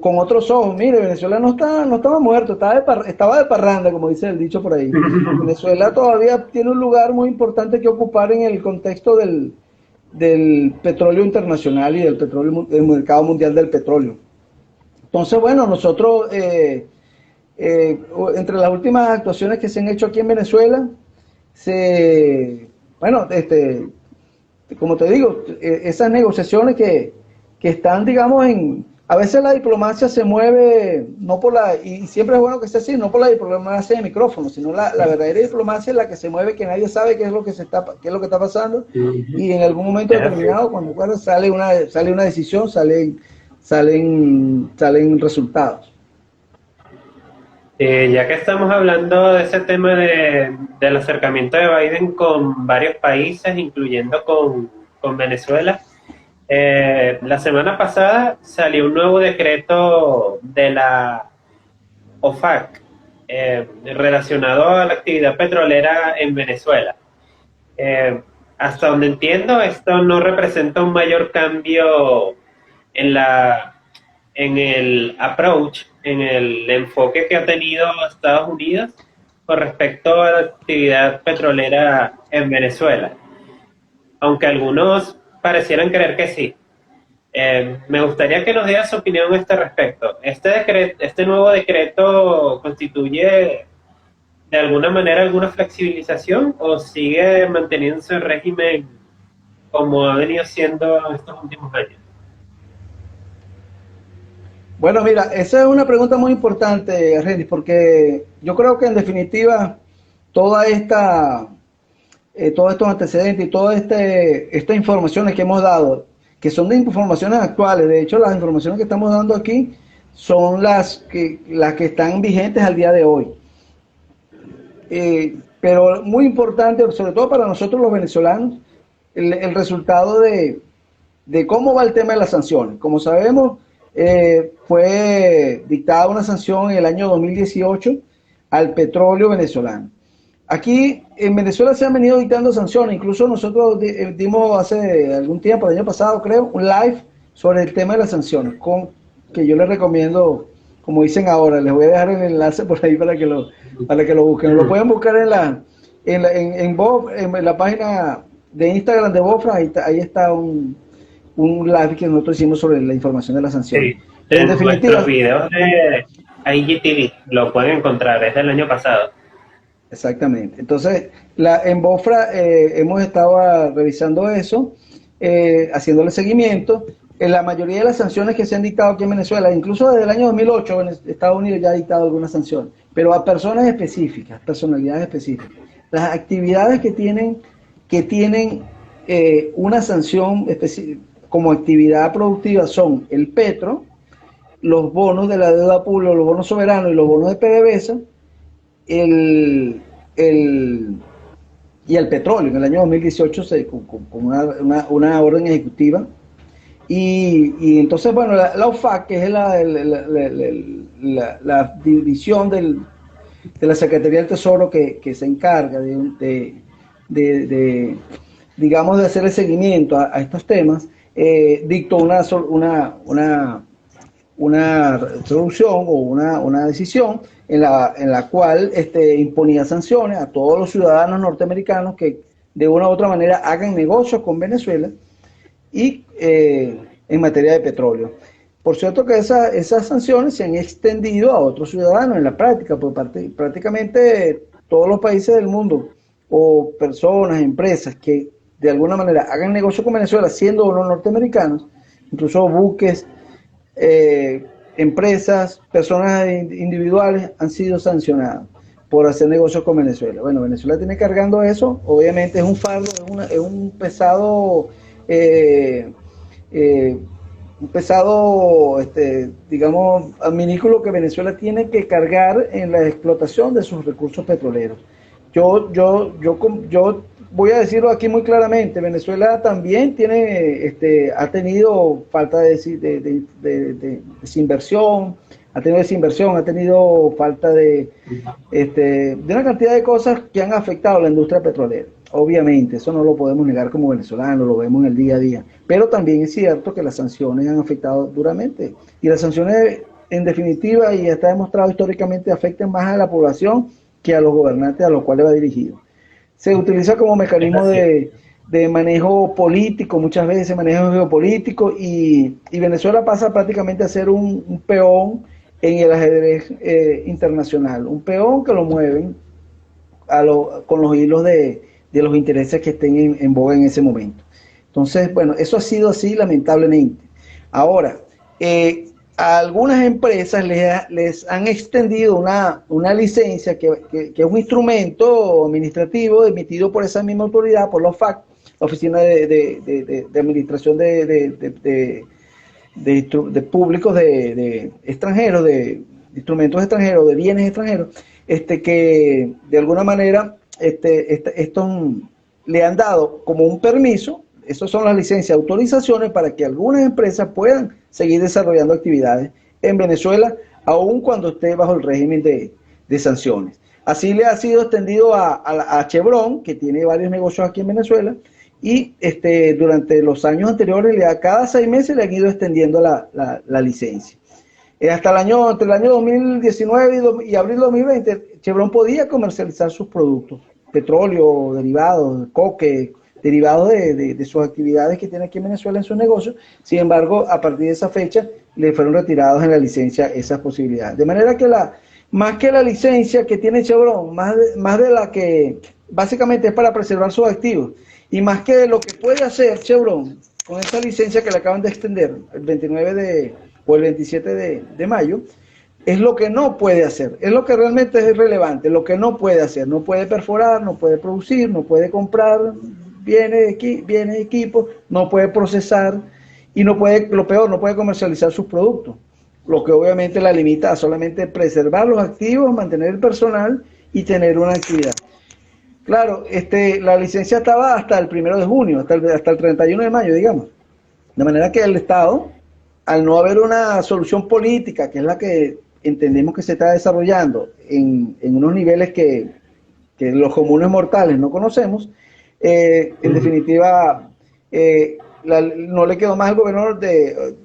B: con otros ojos. Mire, Venezuela no estaba muerto, estaba de parranda, como dice el dicho por ahí. Venezuela todavía tiene un lugar muy importante que ocupar en el contexto del petróleo internacional y del mercado mundial del petróleo. Entonces, bueno, nosotros, entre las últimas actuaciones que se han hecho aquí en Venezuela, como te digo, esas negociaciones que están, digamos, a veces la diplomacia se mueve, y siempre es bueno que sea así, no por la diplomacia de micrófono, sino la verdadera diplomacia es la que se mueve, que nadie sabe qué es lo que está pasando, y en algún momento determinado, cuando sale una decisión, salen resultados.
A: Ya que estamos hablando de ese tema del acercamiento de Biden con varios países, incluyendo con Venezuela, la semana pasada salió un nuevo decreto de la OFAC relacionado a la actividad petrolera en Venezuela. hasta donde entiendo, esto no representa un mayor cambio en en el approach, en el enfoque que ha tenido Estados Unidos con respecto a la actividad petrolera en Venezuela, aunque algunos parecieran creer que sí. Me gustaría que nos dieras su opinión a este respecto. ¿Este nuevo decreto constituye de alguna manera alguna flexibilización o sigue manteniéndose el régimen como ha venido siendo en estos últimos años?
B: Bueno, mira, esa es una pregunta muy importante, Renny, porque yo creo que en definitiva toda esta, todos estos antecedentes y todas estas informaciones que hemos dado, que son de informaciones actuales, de hecho las informaciones que estamos dando aquí son las que están vigentes al día de hoy. Pero muy importante, sobre todo para nosotros los venezolanos, el resultado de cómo va el tema de las sanciones. Como sabemos, fue dictada una sanción en el año 2018 al petróleo venezolano. Aquí en Venezuela se han venido dictando sanciones, incluso nosotros dimos hace algún tiempo, el año pasado creo, un live sobre el tema de las sanciones, que yo les recomiendo, como dicen ahora, les voy a dejar el enlace por ahí para que lo busquen. Lo pueden buscar en la página de Instagram de Bofra, ahí está un live que nosotros hicimos sobre la información de las sanciones.
A: Sí,
B: En
A: en nuestros
B: definitiva,
A: videos de IGTV lo pueden encontrar, es del año pasado.
B: exactamente. Entonces, en Bofra hemos estado revisando eso, haciéndole seguimiento. En la mayoría de las sanciones que se han dictado aquí en Venezuela, incluso desde el año 2008, en Estados Unidos ya ha dictado algunas sanciones, pero a personas específicas, personalidades específicas. Las actividades que tienen una sanción como actividad productiva son el petro, los bonos de la deuda pública, los bonos soberanos y los bonos de PDVSA, el, el, y el petróleo. En el año 2018 con una orden ejecutiva. Y entonces, bueno, la OFAC, que es la división de la Secretaría del Tesoro que se encarga de, digamos, de hacer el seguimiento a estos temas, dictó una resolución o una decisión en la cual imponía sanciones a todos los ciudadanos norteamericanos que de una u otra manera hagan negocios con Venezuela y en materia de petróleo. Por cierto que esas sanciones se han extendido a otros ciudadanos en la práctica, pues prácticamente todos los países del mundo o personas, empresas que de alguna manera hagan negocio con Venezuela siendo o no norteamericanos, incluso buques, empresas, personas individuales han sido sancionadas por hacer negocios con Venezuela. Bueno, Venezuela tiene cargando eso, obviamente es un fardo, es un pesado, digamos, adminículo que Venezuela tiene que cargar en la explotación de sus recursos petroleros. Yo voy a decirlo aquí muy claramente, Venezuela también ha tenido falta de desinversión, ha tenido falta de una cantidad de cosas que han afectado a la industria petrolera. Obviamente, eso no lo podemos negar como venezolanos, lo vemos en el día a día. Pero también es cierto que las sanciones han afectado duramente. Y las sanciones, en definitiva, y está demostrado históricamente, afectan más a la población que a los gobernantes a los cuales va dirigido. Se utiliza como mecanismo de manejo político, muchas veces manejo geopolítico, y Venezuela pasa prácticamente a ser un peón en el ajedrez internacional. Un peón que lo mueven con los hilos de los intereses que estén en boga en ese momento. Entonces, bueno, eso ha sido así lamentablemente. Ahora, a algunas empresas les han extendido una licencia que es un instrumento administrativo emitido por esa misma autoridad, por la OFAC, la Oficina de Administración de Públicos de Extranjeros, de instrumentos extranjeros, de bienes extranjeros, que de alguna manera esto le han dado como un permiso. Esas son las licencias, autorizaciones para que algunas empresas puedan seguir desarrollando actividades en Venezuela, aun cuando esté bajo el régimen de sanciones. Así le ha sido extendido a Chevron, que tiene varios negocios aquí en Venezuela, y durante los años anteriores, cada 6 meses le han ido extendiendo la licencia. Entre el año 2019 y abril de 2020, Chevron podía comercializar sus productos, petróleo, derivados, coque, derivados de sus actividades que tiene aquí en Venezuela en sus negocios. Sin embargo, a partir de esa fecha, le fueron retirados en la licencia esas posibilidades. De manera que más que la licencia que tiene Chevron, más de la que básicamente es para preservar sus activos, y más que lo que puede hacer Chevron con esa licencia que le acaban de extender el 29 o el 27 de mayo, es lo que no puede hacer, es lo que realmente es irrelevante, lo que no puede hacer. No puede perforar, no puede producir, no puede comprar bienes, equipos, no puede procesar y no puede, lo peor, no puede comercializar sus productos, lo que obviamente la limita a solamente preservar los activos, mantener el personal y tener una actividad. Claro, la licencia estaba hasta el 1 de junio, hasta el 31 de mayo, digamos. De manera que el Estado, al no haber una solución política, que es la que entendemos que se está desarrollando en unos niveles que los comunes mortales no conocemos, en definitiva, no le quedó más al gobierno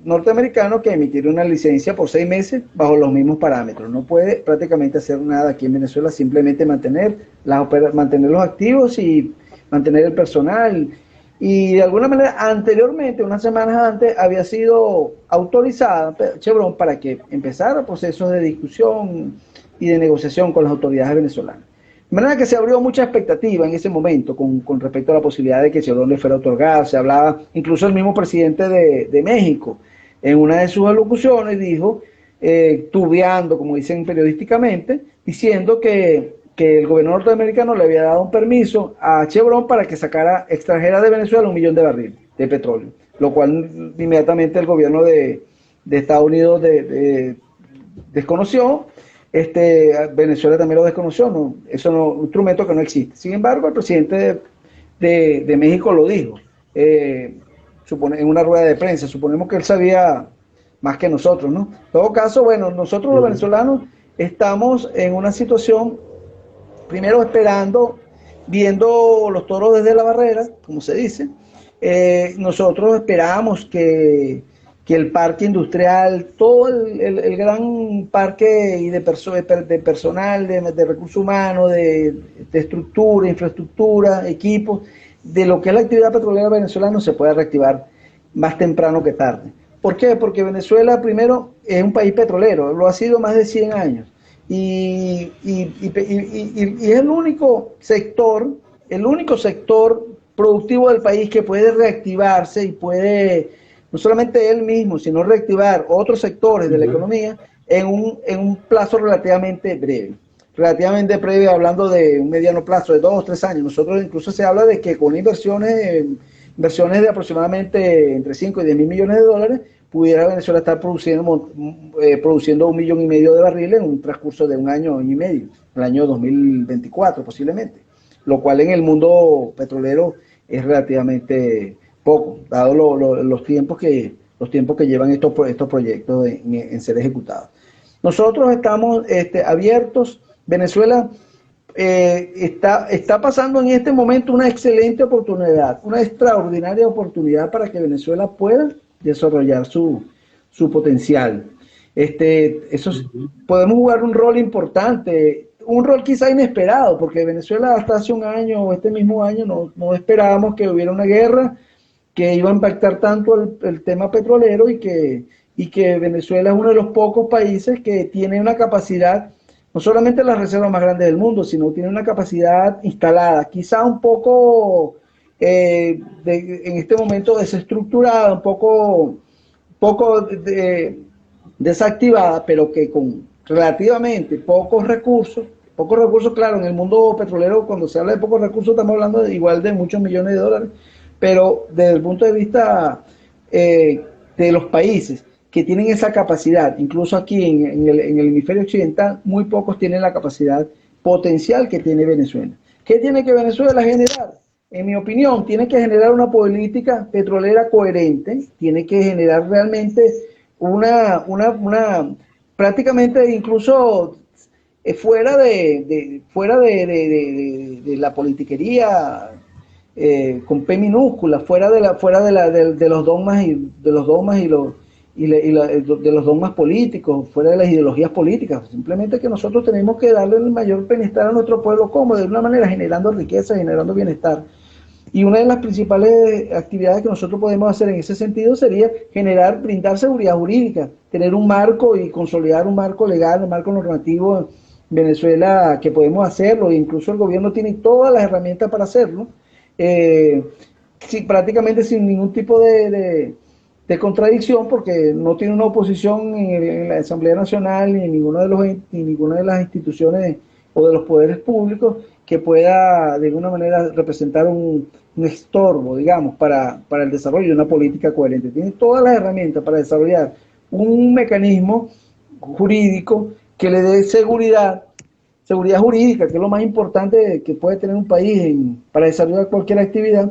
B: norteamericano que emitir una licencia por 6 meses bajo los mismos parámetros. No puede prácticamente hacer nada aquí en Venezuela, simplemente mantener los activos y mantener el personal. Y de alguna manera, anteriormente, unas semanas antes, había sido autorizada Chevron para que empezara procesos de discusión y de negociación con las autoridades venezolanas. De manera que se abrió mucha expectativa en ese momento con respecto a la posibilidad de que Chevron le fuera otorgado. Se hablaba, incluso el mismo presidente de México, en una de sus alocuciones dijo, tubeando, como dicen periodísticamente, diciendo que el gobierno norteamericano le había dado un permiso a Chevron para que extrajera de Venezuela 1 millón de barriles de petróleo, lo cual inmediatamente el gobierno de Estados Unidos desconoció. Venezuela también lo desconoció, ¿no? Eso no, un instrumento que no existe. Sin embargo, el presidente de México lo dijo en una rueda de prensa. Suponemos que él sabía más que nosotros, ¿no? En todo caso, bueno, nosotros los venezolanos estamos en una situación, primero viendo los toros desde la barrera, como se dice. Nosotros esperamos que el parque industrial, todo el gran parque y de personal, de recursos humanos, de estructura, infraestructura, equipos, de lo que es la actividad petrolera venezolana se pueda reactivar más temprano que tarde. ¿Por qué? Porque Venezuela, primero, es un país petrolero, lo ha sido más de 100 años. Y es el único sector productivo del país que puede reactivarse y puede, no solamente él mismo, sino reactivar otros sectores de la economía en un plazo relativamente breve, hablando de un mediano plazo de 2 o 3 años. Nosotros incluso se habla de que con inversiones de aproximadamente entre 5 y 10 mil millones de dólares, pudiera Venezuela estar produciendo 1,5 millones de barriles en un transcurso de un año y medio, el año 2024 posiblemente, lo cual en el mundo petrolero es relativamente poco, dado los tiempos que llevan estos proyectos en ser ejecutados. Nosotros estamos abiertos. Venezuela está pasando en este momento una excelente oportunidad, una extraordinaria oportunidad para que Venezuela pueda desarrollar su potencial. Podemos jugar un rol importante, un rol quizá inesperado, porque Venezuela hasta hace un año o este mismo año no esperábamos que hubiera una guerra que iba a impactar tanto el tema petrolero y que Venezuela es uno de los pocos países que tiene una capacidad, no solamente las reservas más grandes del mundo, sino tiene una capacidad instalada, quizá un poco en este momento desestructurada, un poco desactivada, pero que con relativamente pocos recursos, claro, en el mundo petrolero, cuando se habla de pocos recursos, estamos hablando igual de muchos millones de dólares, pero desde el punto de vista de los países que tienen esa capacidad, incluso aquí en el hemisferio occidental, muy pocos tienen la capacidad potencial que tiene Venezuela. ¿Qué tiene que Venezuela generar? En mi opinión, tiene que generar una política petrolera coherente, tiene que generar realmente prácticamente incluso fuera de la politiquería con P minúscula, de los dogmas de los dogmas políticos, fuera de las ideologías políticas. Simplemente que nosotros tenemos que darle el mayor bienestar a nuestro pueblo, como de una manera generando riqueza, generando bienestar. Y una de las principales actividades que nosotros podemos hacer en ese sentido sería brindar seguridad jurídica, tener un marco y consolidar un marco legal, un marco normativo en Venezuela que podemos hacerlo, e incluso el gobierno tiene todas las herramientas para hacerlo, prácticamente sin ningún tipo de contradicción, porque no tiene una oposición en la Asamblea Nacional ni en ninguna de las instituciones o de los poderes públicos que pueda de alguna manera representar un estorbo, digamos, para el desarrollo de una política coherente. Tiene todas las herramientas para desarrollar un mecanismo jurídico que le dé seguridad jurídica, que es lo más importante que puede tener un país para desarrollar cualquier actividad,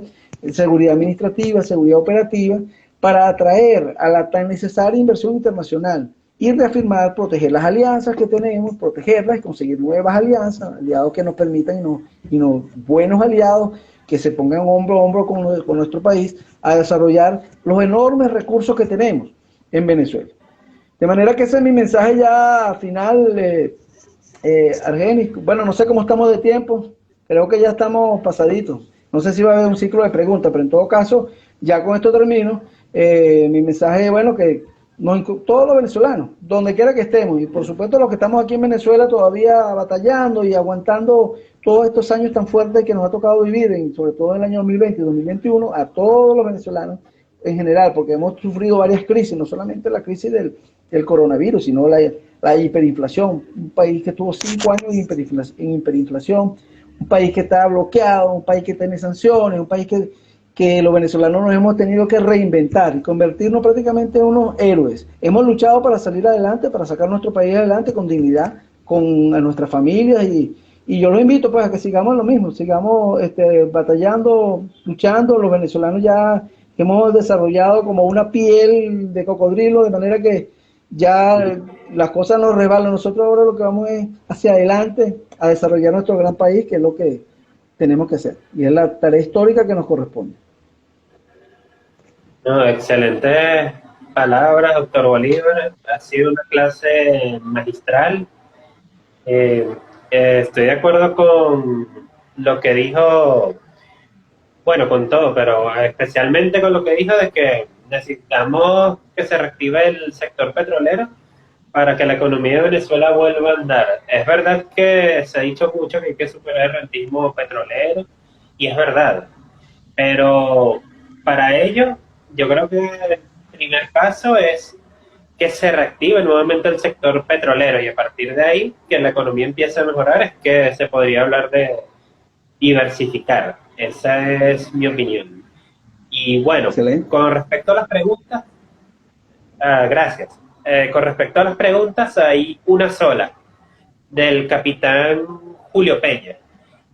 B: seguridad administrativa, seguridad operativa, para atraer a la tan necesaria inversión internacional y reafirmar, proteger las alianzas que tenemos, protegerlas y conseguir nuevas alianzas, aliados que nos permitan y buenos aliados que se pongan hombro a hombro con nuestro país a desarrollar los enormes recursos que tenemos en Venezuela. De manera que ese es mi mensaje ya final, Argenis. Bueno, no sé cómo estamos de tiempo, creo que ya estamos pasaditos. No sé si va a haber un ciclo de preguntas, pero en todo caso, ya con esto termino. Mi mensaje es, bueno, que todos los venezolanos, donde quiera que estemos, y por supuesto los que estamos aquí en Venezuela todavía batallando y aguantando todos estos años tan fuertes que nos ha tocado vivir, sobre todo en el año 2020 y 2021, a todos los venezolanos en general, porque hemos sufrido varias crisis, no solamente la crisis del coronavirus, sino la hiperinflación, un país que tuvo 5 años en hiperinflación, un país que está bloqueado, un país que tiene sanciones, un país que los venezolanos nos hemos tenido que reinventar y convertirnos prácticamente en unos héroes. Hemos luchado para salir adelante, para sacar nuestro país adelante con dignidad, a nuestras familias, y yo los invito pues a que sigamos lo mismo, sigamos batallando, luchando. Los venezolanos ya hemos desarrollado como una piel de cocodrilo, de manera que ya las cosas nos resbalan. Nosotros ahora lo que vamos es hacia adelante a desarrollar nuestro gran país, que es lo que tenemos que hacer, y es la tarea histórica que nos corresponde.
A: No, excelentes palabras, doctor Bolívar. Ha sido una clase magistral. Estoy de acuerdo con lo que dijo, bueno, con todo, pero especialmente con lo que dijo de que necesitamos que se reactive el sector petrolero para que la economía de Venezuela vuelva a andar. Es verdad que se ha dicho mucho que hay que superar el rentismo petrolero, y es verdad, pero para ello yo creo que el primer paso es que se reactive nuevamente el sector petrolero, y a partir de ahí que la economía empiece a mejorar es que se podría hablar de diversificar. Esa es mi opinión. Y bueno,
B: Excelente.
A: con respecto a las preguntas, gracias. Con respecto a las preguntas, hay una sola, del capitán Julio Peña.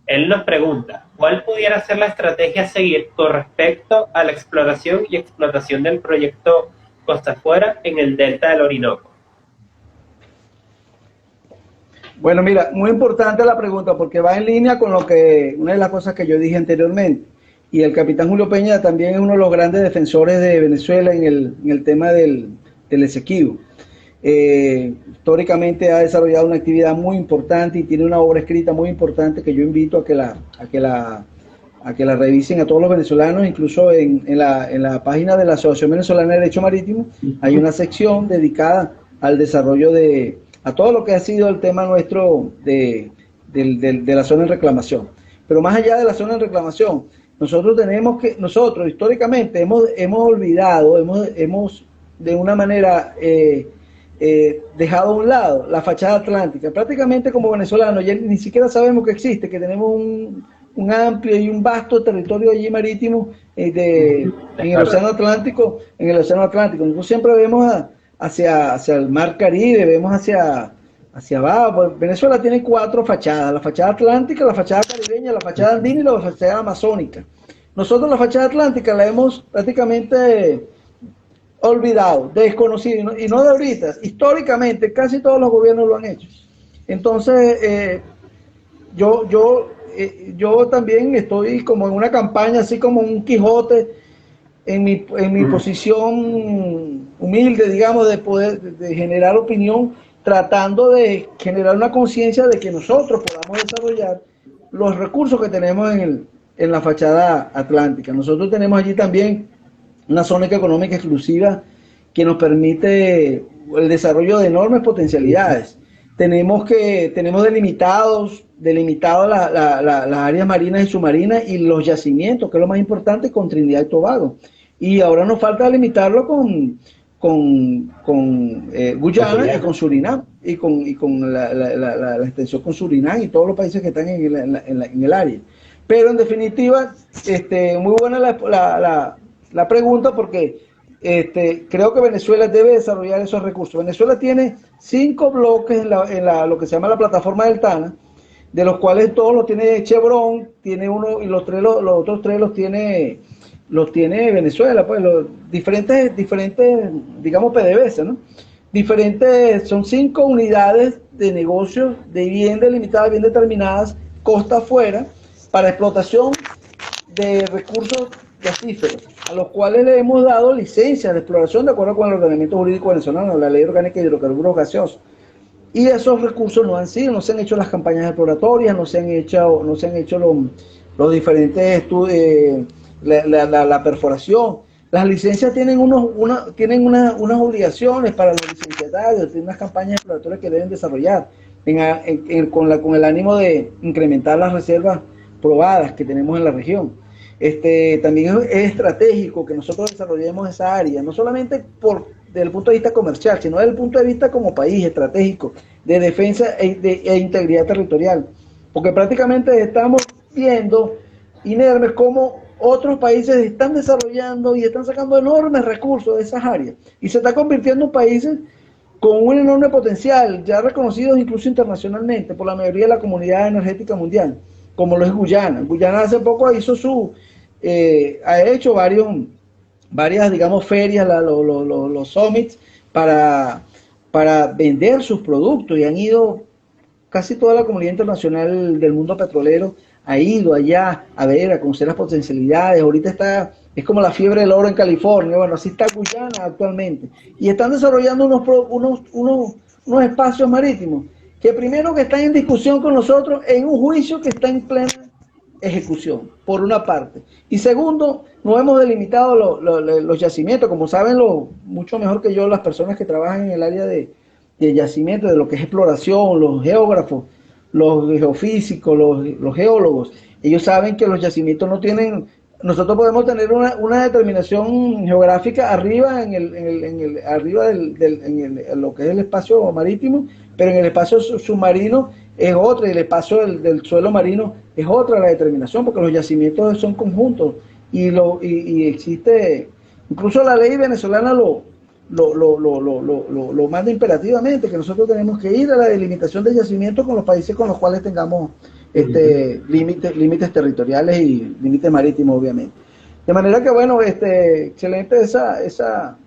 A: Él nos pregunta, ¿cuál pudiera ser la estrategia a seguir con respecto a la exploración y explotación del proyecto Costa Afuera en el delta del Orinoco?
B: Bueno, mira, muy importante la pregunta, porque va en línea con una de las cosas que yo dije anteriormente. Y el capitán Julio Peña también es uno de los grandes defensores de Venezuela en el tema del Esequibo. Históricamente ha desarrollado una actividad muy importante y tiene una obra escrita muy importante que yo invito a que la revisen a todos los venezolanos. Incluso en la página de la Asociación Venezolana de Derecho Marítimo hay una sección dedicada al desarrollo a todo lo que ha sido el tema nuestro de la zona de reclamación. Pero más allá de la zona de reclamación, nosotros históricamente hemos olvidado, hemos de una manera dejado a un lado la fachada atlántica. Prácticamente como venezolanos ya ni siquiera sabemos que existe, que tenemos un amplio y un vasto territorio allí marítimo en el Océano Atlántico. Nosotros siempre vemos hacia el Mar Caribe, vemos hacia abajo. Venezuela tiene 4 fachadas: la fachada atlántica, la fachada caribeña, la fachada andina y la fachada amazónica. Nosotros la fachada atlántica la hemos prácticamente olvidado, desconocido, y no de ahorita. Históricamente casi todos los gobiernos lo han hecho. Entonces yo yo también estoy como en una campaña, así como un Quijote, en mi posición humilde, digamos, de poder de generar opinión, tratando de generar una conciencia de que nosotros podamos desarrollar los recursos que tenemos en la fachada atlántica. Nosotros tenemos allí también una zona económica exclusiva que nos permite el desarrollo de enormes potencialidades. Tenemos delimitado las áreas marinas y submarinas y los yacimientos, que es lo más importante, con Trinidad y Tobago. Y ahora nos falta limitarlo con Guyana y con Surinam, y con la extensión con Surinam y todos los países que están en el área. Pero en definitiva, muy buena la pregunta, porque creo que Venezuela debe desarrollar esos recursos. Venezuela tiene 5 bloques en lo que se llama la plataforma del Tana, de los cuales todos los tiene Chevron, tiene uno, y los otros 3 los tiene Venezuela, pues los diferentes, digamos, PDVSA, ¿no? Son 5 unidades de negocios de bien delimitadas, bien determinadas, costa afuera, para explotación de recursos gasíferos, a los cuales le hemos dado licencias de exploración de acuerdo con el ordenamiento jurídico venezolano, la ley orgánica de hidrocarburos gaseosos. Y esos recursos no se han hecho las campañas exploratorias, no se han hecho los diferentes estudios, la perforación. Las licencias tienen unas obligaciones para los licenciatarios, tienen unas campañas exploratorias que deben desarrollar con el ánimo de incrementar las reservas probadas que tenemos en la región. También es estratégico que nosotros desarrollemos esa área, no solamente desde el punto de vista comercial, sino desde el punto de vista como país estratégico, de defensa e integridad territorial, porque prácticamente estamos viendo inermes cómo otros países están desarrollando y están sacando enormes recursos de esas áreas, y se está convirtiendo en países con un enorme potencial, ya reconocidos incluso internacionalmente por la mayoría de la comunidad energética mundial, como lo es Guyana. Guyana hace poco ha hecho varias, digamos, ferias, los summits para vender sus productos, y han ido casi toda la comunidad internacional del mundo petrolero, ha ido allá a ver, a conocer las potencialidades. Ahorita es como la fiebre del oro en California. Bueno, así está Guyana actualmente, y están desarrollando unos espacios marítimos que primero que están en discusión con nosotros en un juicio que está en plena ejecución, por una parte, y segundo, no hemos delimitado los yacimientos, como saben mucho mejor que yo las personas que trabajan en el área de yacimientos, de lo que es exploración, los geógrafos, los geofísicos, los geólogos. Ellos saben que los yacimientos no tienen, nosotros podemos tener una determinación geográfica arriba en lo que es el espacio marítimo, pero en el espacio submarino es otra, y el espacio del suelo marino es otra la determinación, porque los yacimientos son conjuntos, y existe, incluso la ley venezolana lo manda imperativamente, que nosotros tenemos que ir a la delimitación de yacimientos con los países con los cuales tengamos límites territoriales y límites marítimos, obviamente. De manera que, bueno, excelente esa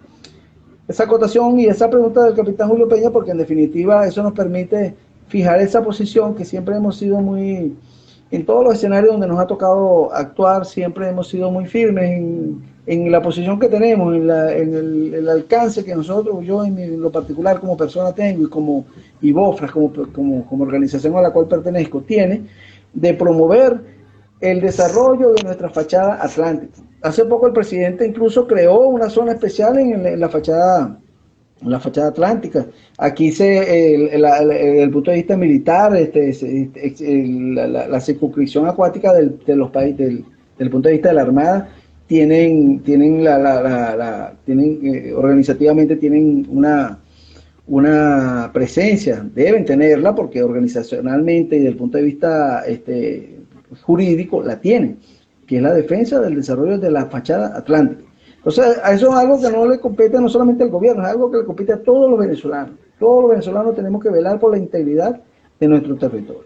B: acotación y esa pregunta del capitán Julio Peña, porque en definitiva eso nos permite fijar esa posición que siempre hemos sido en todos los escenarios donde nos ha tocado actuar, siempre hemos sido muy firmes en la posición que tenemos, en el alcance que yo en lo particular como persona tengo, y BOFRAS como organización a la cual pertenezco, tiene de promover el desarrollo de nuestra fachada atlántica. Hace poco el presidente incluso creó una zona especial en la fachada atlántica. Aquí desde el punto de vista militar, la circunscripción acuática de los países, del punto de vista de la Armada, tienen organizativamente tienen una presencia, deben tenerla, porque organizacionalmente y desde el punto de vista jurídico la tienen, que es la defensa del desarrollo de la fachada atlántica. Entonces, eso es algo que no le compete no solamente al gobierno, es algo que le compete a todos los venezolanos. Todos los venezolanos tenemos que velar por la integridad de nuestro territorio.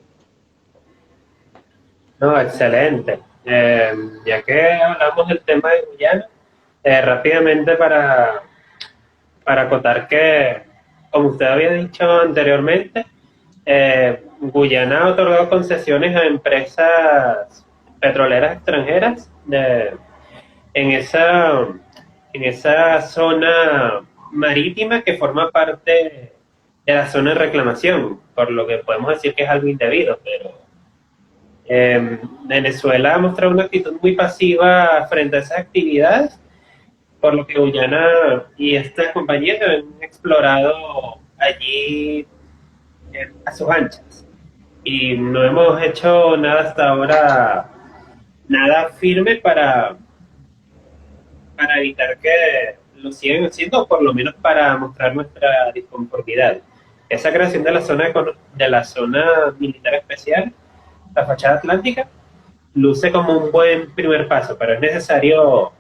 A: No, excelente. Ya que hablamos del tema de Guyana, rápidamente para acotar que, como usted había dicho anteriormente, Guyana ha otorgado concesiones a empresas petroleras extranjeras en esa zona marítima que forma parte de la zona de reclamación, por lo que podemos decir que es algo indebido, pero Venezuela ha mostrado una actitud muy pasiva frente a esas actividades, por lo que Guyana y estas compañías han explorado allí a sus anchas. Y no hemos hecho nada hasta ahora, nada firme para evitar que lo sigan haciendo, o por lo menos para mostrar nuestra disconformidad. Esa creación de la zona militar especial, la fachada atlántica, luce como un buen primer paso, pero es necesario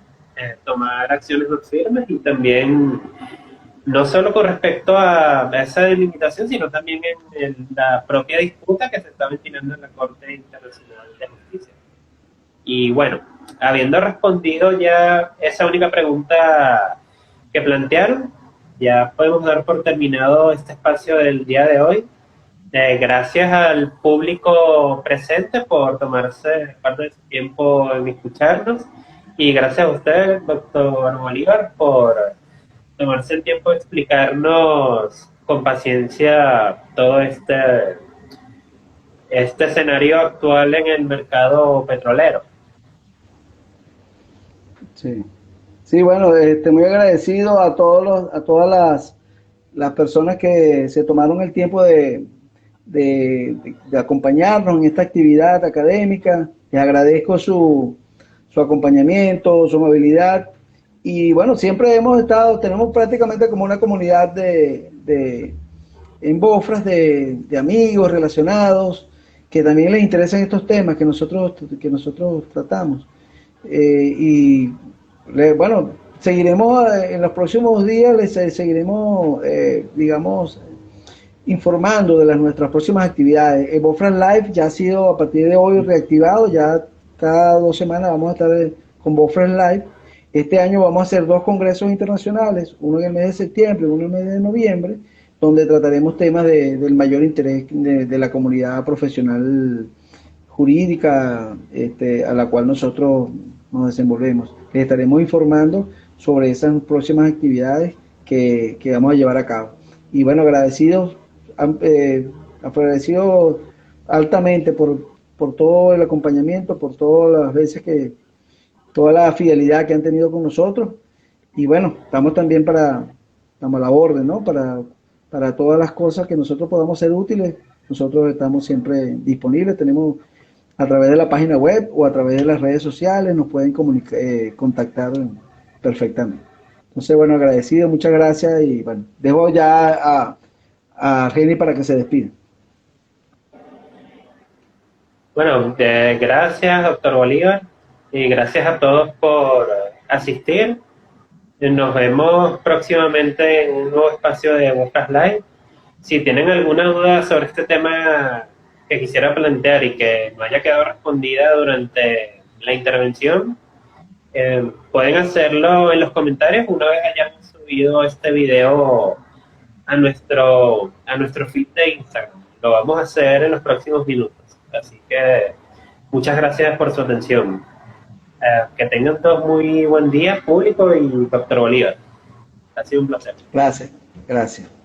A: tomar acciones más firmes y también no solo con respecto a esa delimitación, sino también en la propia disputa que se está ventilando en la Corte Internacional de Justicia. Y bueno, habiendo respondido ya esa única pregunta que plantearon, ya podemos dar por terminado este espacio del día de hoy. Gracias al público presente por tomarse parte de su tiempo en escucharnos, y gracias a usted, doctor Bolívar, por tomarse el tiempo de explicarnos con paciencia todo este escenario actual en el mercado petrolero.
B: Sí, sí, bueno, muy agradecido a a todas las personas que se tomaron el tiempo de acompañarnos en esta actividad académica. Les agradezco su acompañamiento, su amabilidad. Y bueno, siempre tenemos prácticamente como una comunidad en Bofras de amigos relacionados que también les interesan estos temas que nosotros tratamos. Bueno, seguiremos en los próximos días, seguiremos, digamos, informando de nuestras próximas actividades. El Bofras Live ya ha sido a partir de hoy reactivado, ya cada 2 semanas vamos a estar con Bofras Live. Este año vamos a hacer 2 congresos internacionales, uno en el mes de septiembre y uno en el mes de noviembre, donde trataremos temas del mayor interés de la comunidad profesional jurídica a la cual nosotros nos desenvolvemos. Les estaremos informando sobre esas próximas actividades que vamos a llevar a cabo. Y bueno, agradecidos altamente por todo el acompañamiento, por todas las veces toda la fidelidad que han tenido con nosotros. Y bueno, estamos a la orden, ¿no? Para todas las cosas que nosotros podamos ser útiles, nosotros estamos siempre disponibles. Tenemos a través de la página web o a través de las redes sociales, nos pueden contactar perfectamente. Entonces, bueno, agradecido, muchas gracias, y bueno, dejo ya a Jenny para que se despida.
A: Bueno, gracias, doctor Bolívar, y gracias a todos por asistir. Nos vemos próximamente en un nuevo espacio de Bofras Live. Si tienen alguna duda sobre este tema que quisiera plantear y que no haya quedado respondida durante la intervención, pueden hacerlo en los comentarios una vez hayamos subido este video a nuestro feed de Instagram. Lo vamos a hacer en los próximos minutos. Así que muchas gracias por su atención. Que tengan todos muy buen día, público y doctor Bolívar. Ha sido un placer.
B: Gracias, gracias.